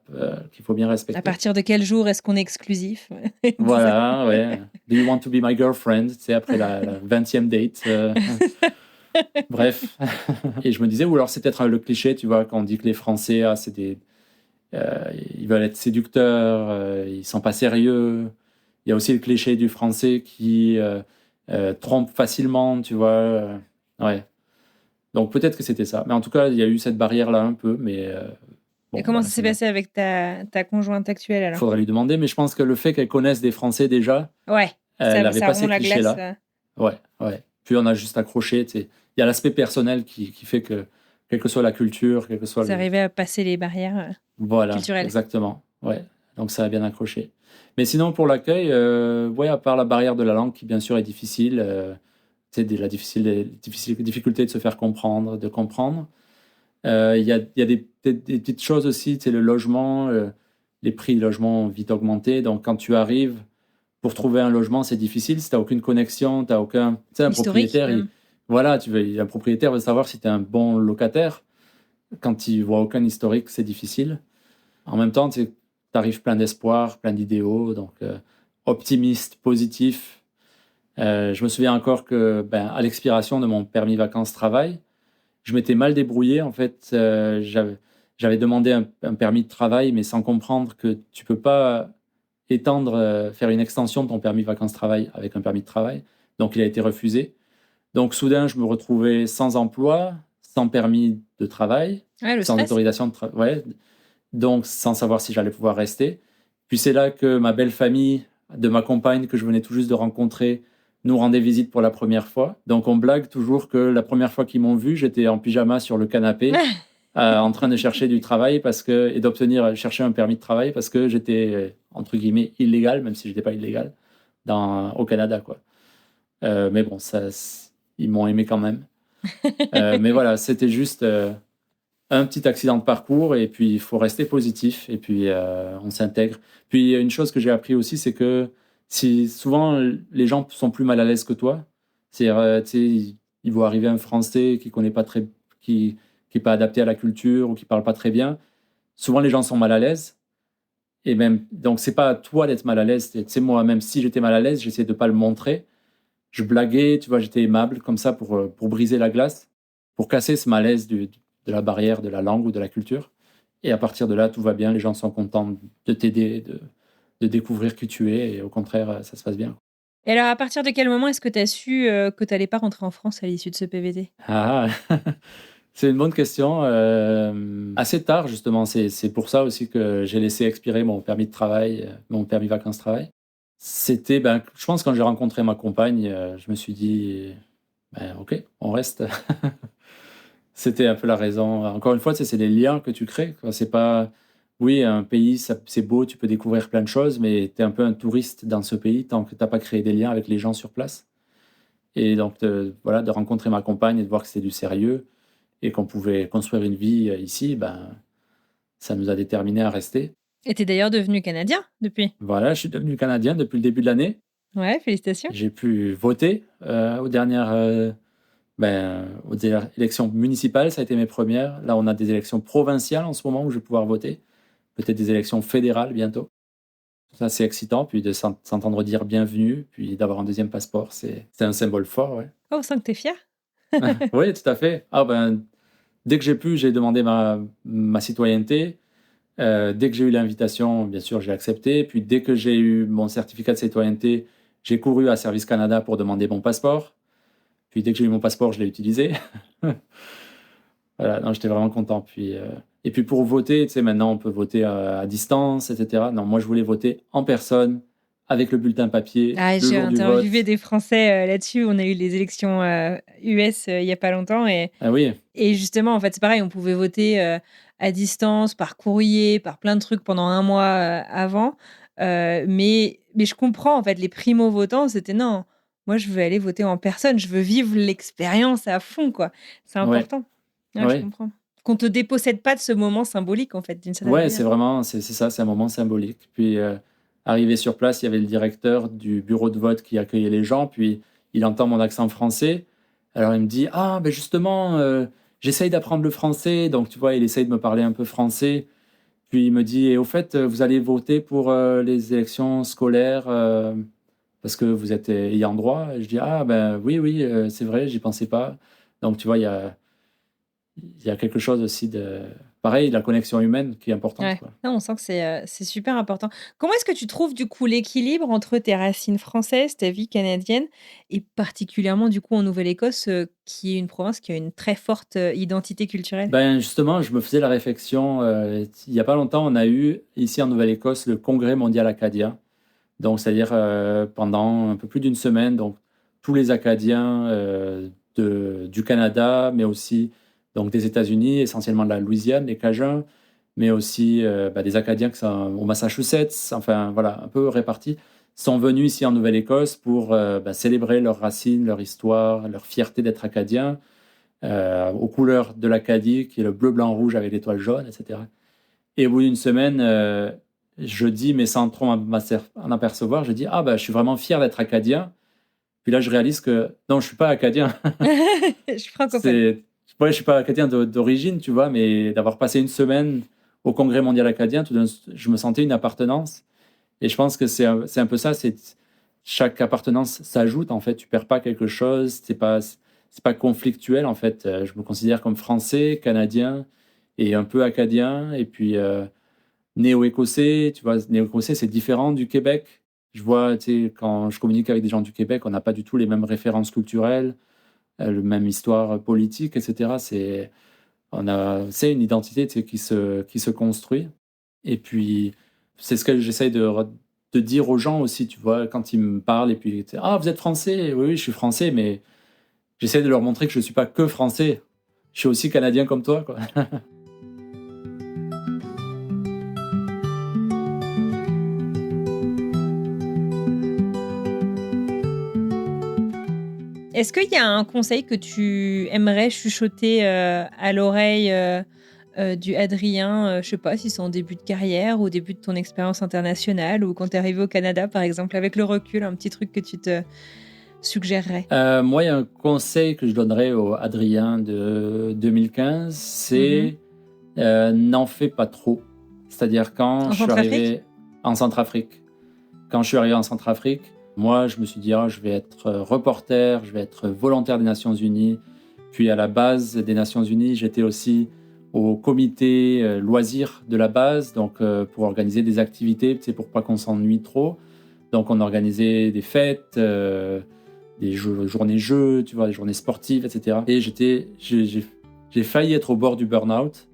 qu'il faut bien respecter. À partir de quel jour est-ce qu'on est exclusif? Voilà, ouais. Do you want to be my girlfriend? Tu sais, après la 20e date. Bref. Et je me disais, ou alors c'est peut-être le cliché, tu vois, quand on dit que les Français, c'est ils veulent être séducteurs, ils sont pas sérieux. Il y a aussi le cliché du Français qui trompe facilement, tu vois. Ouais. Donc peut-être que c'était ça. Mais en tout cas, il y a eu cette barrière-là un peu, mais Et comment bah, ça s'est c'est bien. passé avec ta conjointe actuelle, Il alors? faudrait lui demander, mais je pense que le fait qu'elle connaisse des Français déjà, Ouais, elle avait ça pas rompt ces la glace, clichés-là. Ouais, ouais. Puis on a juste accroché, tu sais. Il y a l'aspect personnel qui fait que, quelle que soit la culture, quel que soit vous le... arrivez à passer les barrières, Voilà, culturelles. exactement. Ouais. Donc ça a bien accroché. Mais sinon, pour l'accueil, ouais, à part la barrière de la langue qui, bien sûr, est difficile, tu sais, difficulté de se faire comprendre, de comprendre. Il y a des petites choses aussi, tu sais, le logement, les prix du logement ont vite augmenté. Donc, quand tu arrives, pour trouver un logement, c'est difficile. Si tu n'as aucune connexion, tu n'as aucun. Tu sais, un Historique, propriétaire, même. voilà, un propriétaire veut savoir si tu es un bon locataire. Quand il voit aucun historique, c'est difficile. En même temps, tu arrives plein d'espoir, plein d'idéaux, donc optimiste, positif. Je me souviens encore que, ben, à l'expiration de mon permis vacances-travail, je m'étais mal débrouillé. En fait, j'avais demandé un permis de travail, mais sans comprendre que tu peux pas étendre, faire une extension de ton permis vacances-travail avec un permis de travail. Donc, il a été refusé. Donc, soudain, je me retrouvais sans emploi, sans permis de travail, Ouais, le sans stress. autorisation de travail. Ouais, donc, sans savoir si j'allais pouvoir rester. Puis, c'est là que ma belle famille de ma compagne, que je venais tout juste de rencontrer, nous rendait visite pour la première fois. Donc, on blague toujours que la première fois qu'ils m'ont vu, j'étais en pyjama sur le canapé, en train de chercher du travail et chercher un permis de travail parce que j'étais, entre guillemets, illégal, même si je n'étais pas illégal, au Canada, quoi. Mais bon, ils m'ont aimé quand même. Mais voilà, c'était juste un petit accident de parcours et puis il faut rester positif et puis on s'intègre. Puis une chose que j'ai appris aussi, c'est que si souvent les gens sont plus mal à l'aise que toi, c'est-à-dire, tu sais, ils voient arriver un Français qui connaît pas très, qui est pas adapté à la culture ou qui parle pas très bien. Souvent les gens sont mal à l'aise et même donc c'est pas à toi d'être mal à l'aise. Tu sais, moi même si j'étais mal à l'aise, j'essayais de pas le montrer. Je blaguais, tu vois, j'étais aimable comme ça pour briser la glace, pour casser ce malaise de la barrière de la langue ou de la culture. Et à partir de là, tout va bien, les gens sont contents de t'aider, de découvrir qui tu es, et au contraire, ça se passe bien. Et alors, à partir de quel moment est-ce que tu as su, que tu allais pas rentrer en France à l'issue de ce PVT? Ah, c'est une bonne question. Assez tard, justement, c'est pour ça aussi que j'ai laissé expirer mon permis de travail, mon permis vacances-travail. C'était, ben, je pense, quand j'ai rencontré ma compagne, je me suis dit, ben, ok, on reste. C'était un peu la raison. Encore une fois, tu sais, c'est les liens que tu crées, quoi. C'est pas, oui, un pays, c'est beau, tu peux découvrir plein de choses, mais tu es un peu un touriste dans ce pays tant que tu n'as pas créé des liens avec les gens sur place. Et donc, voilà, de rencontrer ma compagne et de voir que c'était du sérieux et qu'on pouvait construire une vie ici, ben, ça nous a déterminés à rester. Et tu es d'ailleurs devenu canadien depuis? Voilà, je suis devenu Canadien depuis le début de l'année. Ouais, félicitations. J'ai pu voter aux dernières élections municipales, ça a été mes premières. Là, on a des élections provinciales en ce moment où je vais pouvoir voter. Peut-être des élections fédérales bientôt. Ça, c'est excitant. Puis de s'entendre dire bienvenue, puis d'avoir un deuxième passeport, c'est un symbole fort, ouais. Oh, on sent que tu es fier. Oui, tout à fait. Ah ben, dès que j'ai pu, j'ai demandé ma citoyenneté. Dès que j'ai eu l'invitation, bien sûr, j'ai accepté. Puis dès que j'ai eu mon certificat de citoyenneté, j'ai couru à Service Canada pour demander mon passeport. Puis dès que j'ai eu mon passeport, je l'ai utilisé. Voilà, non, j'étais vraiment content. Et puis pour voter, tu sais, maintenant on peut voter à distance, etc. Non, moi je voulais voter en personne, avec le bulletin papier, Ah, le j'ai jour du vote. interviewé des Français, là-dessus. On a eu les élections, US, il y a pas longtemps Ah oui, et justement, en fait, c'est pareil, on pouvait voter, à distance, par courrier, par plein de trucs pendant un mois, avant, mais je comprends, en fait, les primo-votants, c'était: «Non, moi, je veux aller voter en personne, je veux vivre l'expérience à fond, quoi». C'est ouais, important. Ouais, je ouais. comprends. Qu'on te dépossède pas de ce moment symbolique, en fait, d'une certaine Ouais, c'est manière. vraiment, c'est ça, c'est un moment symbolique. Puis arrivé sur place, il y avait le directeur du bureau de vote qui accueillait les gens, puis il entend mon accent français. Alors il me dit, ah, ben justement, j'essaye d'apprendre le français, donc tu vois, il essaye de me parler un peu français. Puis il me dit, et au fait, vous allez voter pour les élections scolaires parce que vous êtes ayant droit. Et je dis, ah ben oui, oui, c'est vrai, j'y pensais pas. Donc tu vois, il y a quelque chose aussi de... Pareil, la connexion humaine qui est importante. Ouais. Quoi. Non, on sent que c'est super important. Comment est-ce que tu trouves du coup l'équilibre entre tes racines françaises, ta vie canadienne et particulièrement du coup en Nouvelle-Écosse, qui est une province qui a une très forte identité culturelle? Ben justement, je me faisais la réflexion, il n'y a pas longtemps, on a eu ici en Nouvelle-Écosse le Congrès mondial acadien. Donc, c'est-à-dire pendant un peu plus d'une semaine, donc tous les Acadiens du Canada, mais aussi donc, des États-Unis, essentiellement de la Louisiane, les Cajuns, mais aussi des Acadiens qui sont au Massachusetts, enfin voilà, un peu répartis, sont venus ici en Nouvelle-Écosse pour célébrer leurs racines, leur histoire, leur fierté d'être Acadiens, aux couleurs de l'Acadie, qui est le bleu, blanc, rouge avec l'étoile jaune, etc. Et au bout d'une semaine, je dis, mais sans trop en apercevoir, je dis, ah je suis vraiment fier d'être Acadien. Puis là, je réalise que non, je suis pas Acadien. Je suis francophone. Je suis pas Acadien d'origine, tu vois, mais d'avoir passé une semaine au Congrès mondial acadien, je me sentais une appartenance. Et je pense que c'est un peu ça, chaque appartenance s'ajoute, en fait. Tu perds pas quelque chose, c'est pas conflictuel, en fait. Je me considère comme français, canadien et un peu acadien. Et puis, néo-écossais, tu vois, néo-écossais, c'est différent du Québec. Je vois, tu sais, quand je communique avec des gens du Québec, on n'a pas du tout les mêmes références culturelles, la même histoire politique, etc. C'est une identité, tu sais, qui se construit. Et puis, c'est ce que j'essaye de dire aux gens aussi, tu vois, quand ils me parlent, et puis, tu sais, ah, vous êtes français? Oui, je suis français, mais j'essaie de leur montrer que je ne suis pas que français. Je suis aussi canadien comme toi, quoi. Est-ce qu'il y a un conseil que tu aimerais chuchoter à l'oreille du Adrien, je sais pas si c'est en début de carrière ou au début de ton expérience internationale ou quand tu es arrivé au Canada, par exemple, avec le recul, un petit truc que tu te suggérerais? Moi, il y a un conseil que je donnerais au Adrien de 2015, c'est n'en fais pas trop. C'est-à-dire quand En je suis Centrafrique? arrivé en Centrafrique, quand je suis arrivé en Centrafrique, moi, je me suis dit, je vais être reporter, je vais être volontaire des Nations Unies. Puis à la base des Nations Unies, j'étais aussi au comité loisirs de la base, donc pour organiser des activités, c'est pour pas qu'on s'ennuie trop. Donc on organisait des fêtes, des journées jeux, tu vois, des journées sportives, etc. Et j'ai failli être au bord du burn-out,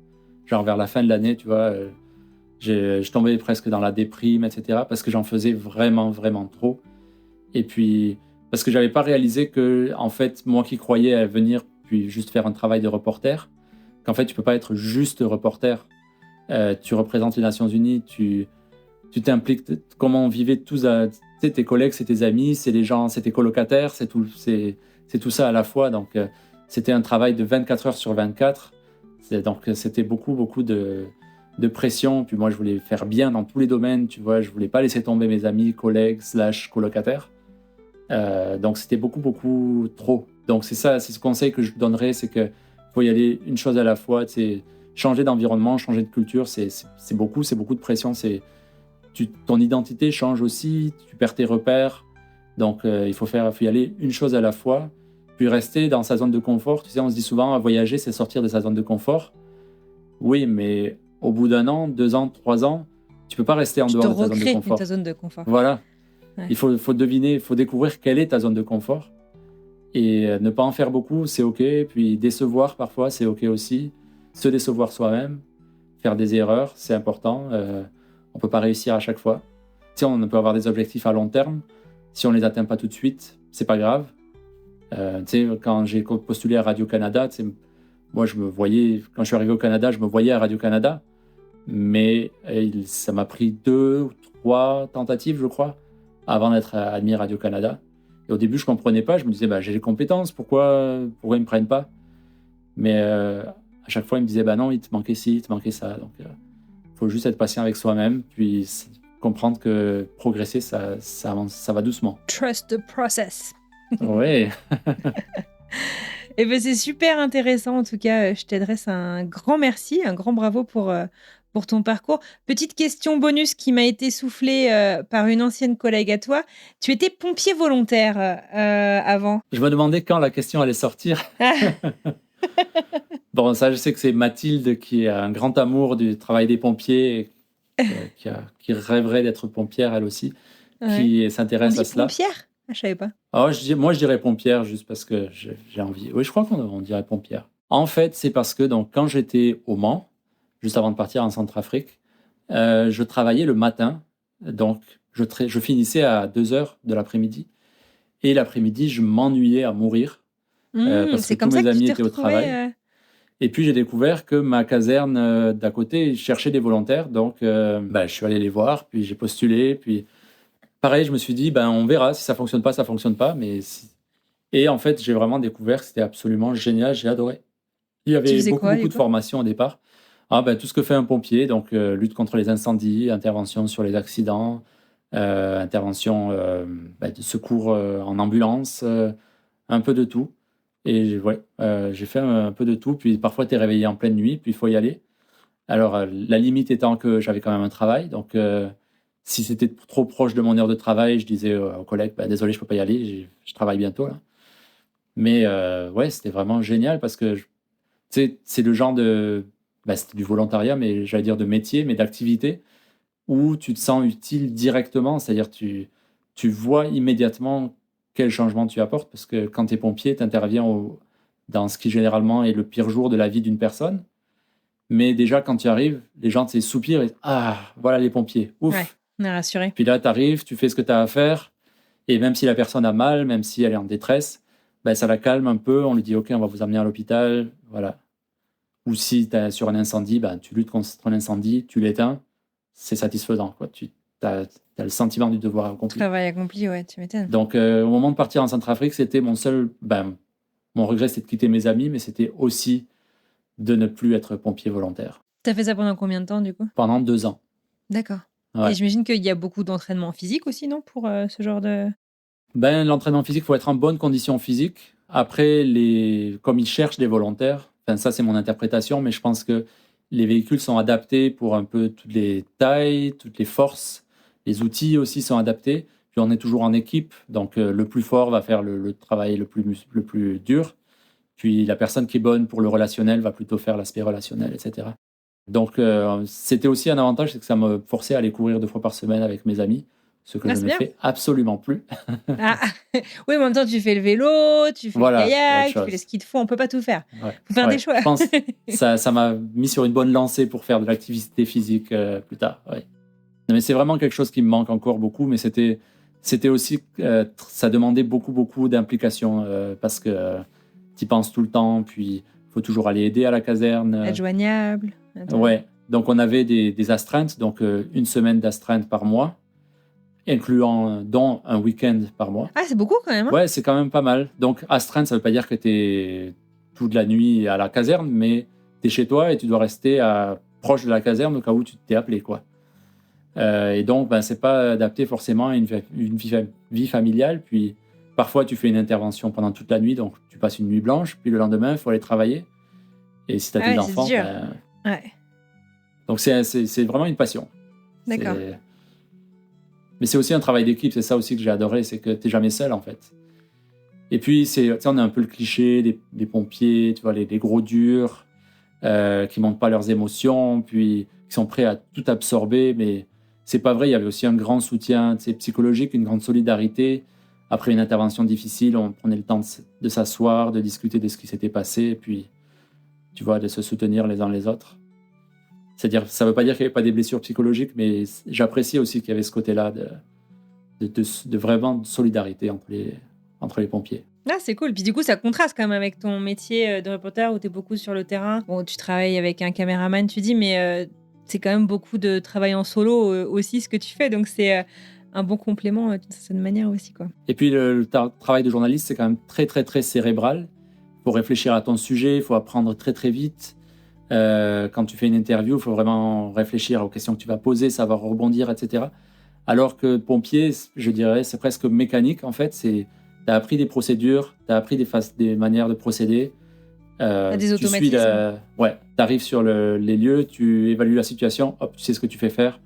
genre vers la fin de l'année, tu vois. Je tombais presque dans la déprime, etc. Parce que j'en faisais vraiment, vraiment trop. Et puis, parce que j'avais pas réalisé que, en fait, moi qui croyais à venir puis juste faire un travail de reporter, qu'en fait, tu peux pas être juste reporter. Tu représentes les Nations Unies, tu t'impliques. Comment on vivait tous, tu sais, tes collègues, c'est tes amis, c'est les gens, c'est tes colocataires, c'est tout ça à la fois. Donc, c'était un travail de 24 heures sur 24. Donc, c'était beaucoup, beaucoup de pression. Puis moi, je voulais faire bien dans tous les domaines, tu vois. Je voulais pas laisser tomber mes amis, collègues, / colocataires. Donc, c'était beaucoup, beaucoup trop. Donc, c'est ce conseil que je donnerais, c'est qu'il faut y aller une chose à la fois. Changer d'environnement, changer de culture, c'est beaucoup de pression. Ton identité change aussi, tu perds tes repères. Donc, il faut y aller une chose à la fois. Puis rester dans sa zone de confort. Tu sais, on se dit souvent, voyager, c'est sortir de sa zone de confort. Oui, mais au bout d'1 an, 2 ans, 3 ans, tu peux pas rester en dehors de ta zone de confort. Ta zone de confort. Voilà. Ouais. Il faut deviner, il faut découvrir quelle est ta zone de confort. Et ne pas en faire beaucoup, c'est OK. Puis décevoir parfois, c'est OK aussi. Se décevoir soi-même, faire des erreurs, c'est important. On peut pas réussir à chaque fois. Tu sais, on peut avoir des objectifs à long terme. Si on les atteint pas tout de suite, c'est pas grave. Tu sais, quand j'ai postulé à Radio-Canada, tu sais, moi, quand je suis arrivé au Canada, je me voyais à Radio-Canada. Mais ça m'a pris 2 ou 3 tentatives, je crois, avant d'être admis à Radio-Canada. Et au début, je comprenais pas. Je me disais, j'ai les compétences, pourquoi ils me prennent pas? Mais à chaque fois, ils me disaient, non, il te manquait ci, il te manquait ça. Donc, faut juste être patient avec soi-même, puis comprendre que progresser, ça va doucement. Trust the process. Oui. Et ben c'est super intéressant. En tout cas, je t'adresse un grand merci, un grand bravo pour ton parcours. Petite question bonus qui m'a été soufflée par une ancienne collègue à toi. Tu étais pompier volontaire avant. Je me demandais quand la question allait sortir. Bon, ça, je sais que c'est Mathilde qui a un grand amour du travail des pompiers, qui rêverait d'être pompière, elle aussi, Ouais. qui On s'intéresse à dit cela. pompière? Ah, je savais pas. Alors, moi, je dirais pompière juste parce que j'ai envie. Oui, je crois qu'on dirait pompière. En fait, c'est parce que donc, quand j'étais au Mans, juste avant de partir en Centrafrique, je travaillais le matin. Donc, je finissais à 2h de l'après-midi. Et l'après-midi, je m'ennuyais à mourir parce C'est que comme tous ça mes que tu amis t'es étaient au retrouvée, travail. Et puis, j'ai découvert que ma caserne d'à côté cherchait des volontaires. Donc, je suis allé les voir, puis j'ai postulé. Puis, pareil, je me suis dit, on verra. Si ça fonctionne pas, ça fonctionne pas. Et en fait, j'ai vraiment découvert que c'était absolument génial. J'ai adoré. Il y Tu avait faisais quoi, du beaucoup de coup? formations au départ. Tout ce que fait un pompier, donc lutte contre les incendies, intervention sur les accidents, intervention de secours en ambulance, un peu de tout. Et ouais, j'ai fait un peu de tout. Puis parfois, tu es réveillé en pleine nuit, puis il faut y aller. Alors, la limite étant que j'avais quand même un travail. Donc, si c'était trop proche de mon heure de travail, je disais aux collègues, désolé, je peux pas y aller, je travaille bientôt là. Mais ouais, c'était vraiment génial parce que tu sais, c'est le genre c'était du volontariat, mais j'allais dire de métier, mais d'activité, où tu te sens utile directement. C'est-à-dire tu vois immédiatement quel changement tu apportes, parce que quand tu es pompier, tu interviens dans ce qui généralement est le pire jour de la vie d'une personne. Mais déjà, quand tu arrives, les gens soupirent et ah, voilà les pompiers, ouf. Ouais, on est rassuré. Puis là, tu arrives, tu fais ce que tu as à faire, et même si la personne a mal, même si elle est en détresse, ça la calme un peu. On lui dit, OK, on va vous amener à l'hôpital, voilà. Ou si tu es sur un incendie, tu luttes contre l'incendie, tu l'éteins, c'est satisfaisant, quoi. Tu as le sentiment du devoir accompli. Travail accompli, ouais, tu m'étonnes. Donc, au moment de partir en Centrafrique, c'était mon regret, c'était de quitter mes amis, mais c'était aussi de ne plus être pompier volontaire. T'as fait ça pendant combien de temps, du coup? Pendant 2 ans. D'accord. Ouais. Et j'imagine qu'il y a beaucoup d'entraînement physique aussi, non, pour ce genre de... L'entraînement physique, il faut être en bonne condition physique. Après, comme ils cherchent des volontaires, ça c'est mon interprétation, mais je pense que les véhicules sont adaptés pour un peu toutes les tailles, toutes les forces. Les outils aussi sont adaptés. Puis on est toujours en équipe, donc le plus fort va faire le travail le plus dur. Puis la personne qui est bonne pour le relationnel va plutôt faire l'aspect relationnel, etc. Donc c'était aussi un avantage, c'est que ça me forçait à aller courir 2 fois par semaine avec mes amis, ce que je ne fais absolument plus. Ah, oui, mais en même temps, tu fais le vélo, tu fais le kayak, tu fais le ski de fond, on peut pas tout faire. Faut faire des choix. Je pense que ça m'a mis sur une bonne lancée pour faire de l'activité physique plus tard. Ouais. Mais c'est vraiment quelque chose qui me manque encore beaucoup, mais c'était aussi, ça demandait beaucoup d'implication parce que tu y penses tout le temps, puis il faut toujours aller aider à la caserne. Être joignable. Ouais, donc on avait des astreintes, donc 1 semaine d'astreinte par mois, dont un week-end par mois. Ah, c'est beaucoup quand même. Hein. Ouais, c'est quand même pas mal. Donc astreinte, ça veut pas dire que tu es toute la nuit à la caserne, mais tu es chez toi et tu dois rester proche de la caserne au cas où tu t'es appelé, quoi. Et donc, c'est pas adapté forcément à une vie familiale. Puis, parfois, tu fais une intervention pendant toute la nuit, donc tu passes une nuit blanche. Puis, le lendemain, il faut aller travailler. Et si tu as des enfants... C'est dur. Ouais. Donc, c'est vraiment une passion. D'accord. Mais c'est aussi un travail d'équipe. C'est ça aussi que j'ai adoré, c'est que tu n'es jamais seul, en fait. Et puis, on a un peu le cliché des pompiers, tu vois, les gros durs, qui ne montrent pas leurs émotions, puis qui sont prêts à tout absorber, mais... C'est pas vrai, il y avait aussi un grand soutien psychologique, une grande solidarité. Après une intervention difficile, on prenait le temps de s'asseoir, de discuter de ce qui s'était passé, et puis, tu vois, de se soutenir les uns les autres. C'est-à-dire, ça veut pas dire qu'il n'y avait pas des blessures psychologiques, mais j'apprécie aussi qu'il y avait ce côté-là de vraiment de solidarité entre les pompiers. Ah, c'est cool. Puis du coup, ça contraste quand même avec ton métier de reporter où tu es beaucoup sur le terrain. Bon, tu travailles avec un caméraman, tu dis, mais... c'est quand même beaucoup de travail en solo aussi, ce que tu fais. Donc, c'est un bon complément d'une certaine manière aussi, quoi. Et puis, le travail de journaliste, c'est quand même très, très, très cérébral. Il faut réfléchir à ton sujet, il faut apprendre très, très vite. Quand tu fais une interview, il faut vraiment réfléchir aux questions que tu vas poser, savoir rebondir, etc. Alors que pompier, je dirais, c'est presque mécanique, en fait. Tu as appris des procédures, tu as appris des manières de procéder. Des automatismes. Tu arrives sur les lieux, tu évalues la situation, hop, tu sais ce que tu sais faire,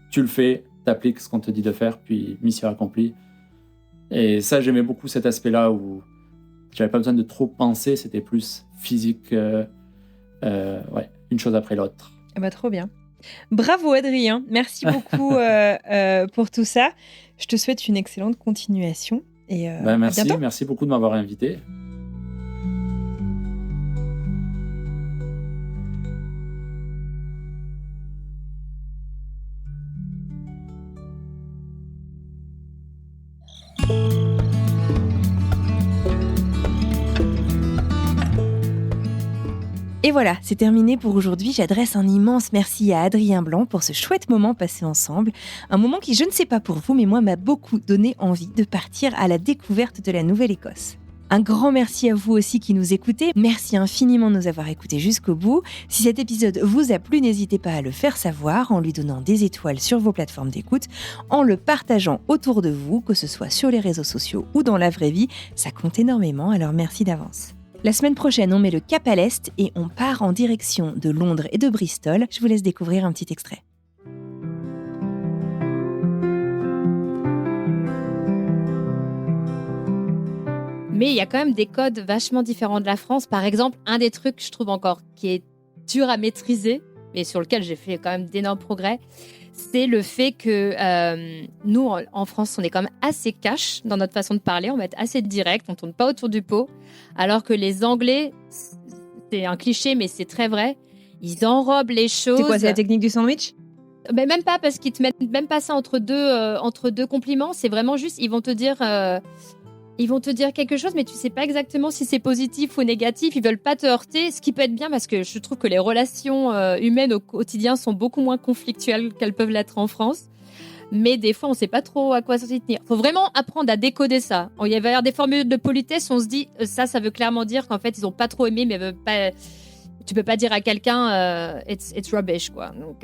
tu le fais, tu appliques ce qu'on te dit de faire, puis mission accomplie. Et ça, j'aimais beaucoup cet aspect-là où j'avais pas besoin de trop penser, c'était plus physique, une chose après l'autre. Trop bien. Bravo Adrien, merci beaucoup pour tout ça. Je te souhaite une excellente continuation et à bientôt. Merci beaucoup de m'avoir invité. Et voilà, c'est terminé pour aujourd'hui. J'adresse un immense merci à Adrien Blanc pour ce chouette moment passé ensemble. Un moment qui, je ne sais pas pour vous, mais moi m'a beaucoup donné envie de partir à la découverte de la Nouvelle-Écosse. Un grand merci à vous aussi qui nous écoutez. Merci infiniment de nous avoir écoutés jusqu'au bout. Si cet épisode vous a plu, n'hésitez pas à le faire savoir en lui donnant des étoiles sur vos plateformes d'écoute, en le partageant autour de vous, que ce soit sur les réseaux sociaux ou dans la vraie vie. Ça compte énormément, alors merci d'avance. La semaine prochaine, on met le cap à l'Est et on part en direction de Londres et de Bristol. Je vous laisse découvrir un petit extrait. Mais il y a quand même des codes vachement différents de la France. Par exemple, un des trucs, je trouve encore, qui est dur à maîtriser, mais sur lequel j'ai fait quand même d'énormes progrès, c'est le fait que nous, en France, on est quand même assez cash dans notre façon de parler, on va être assez direct, on ne tourne pas autour du pot, alors que les Anglais, c'est un cliché, mais c'est très vrai, ils enrobent les choses. C'est quoi, c'est la technique du sandwich ? Mais même pas, parce qu'ils te mettent même pas ça entre deux compliments, c'est vraiment juste, ils vont te dire quelque chose, mais tu sais pas exactement si c'est positif ou négatif. Ils veulent pas te heurter, ce qui peut être bien parce que je trouve que les relations humaines au quotidien sont beaucoup moins conflictuelles qu'elles peuvent l'être en France. Mais des fois, on sait pas trop à quoi s'y tenir. Faut vraiment apprendre à décoder ça. Il va y avoir des formules de politesse, on se dit ça veut clairement dire qu'en fait ils ont pas trop aimé, mais pas. Tu peux pas dire à quelqu'un it's rubbish quoi. Donc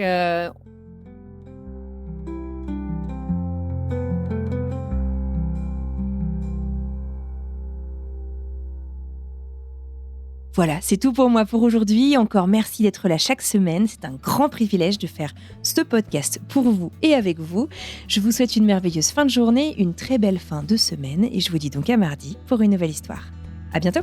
Voilà, c'est tout pour moi pour aujourd'hui. Encore merci d'être là chaque semaine. C'est un grand privilège de faire ce podcast pour vous et avec vous. Je vous souhaite une merveilleuse fin de journée, une très belle fin de semaine et je vous dis donc à mardi pour une nouvelle histoire. À bientôt!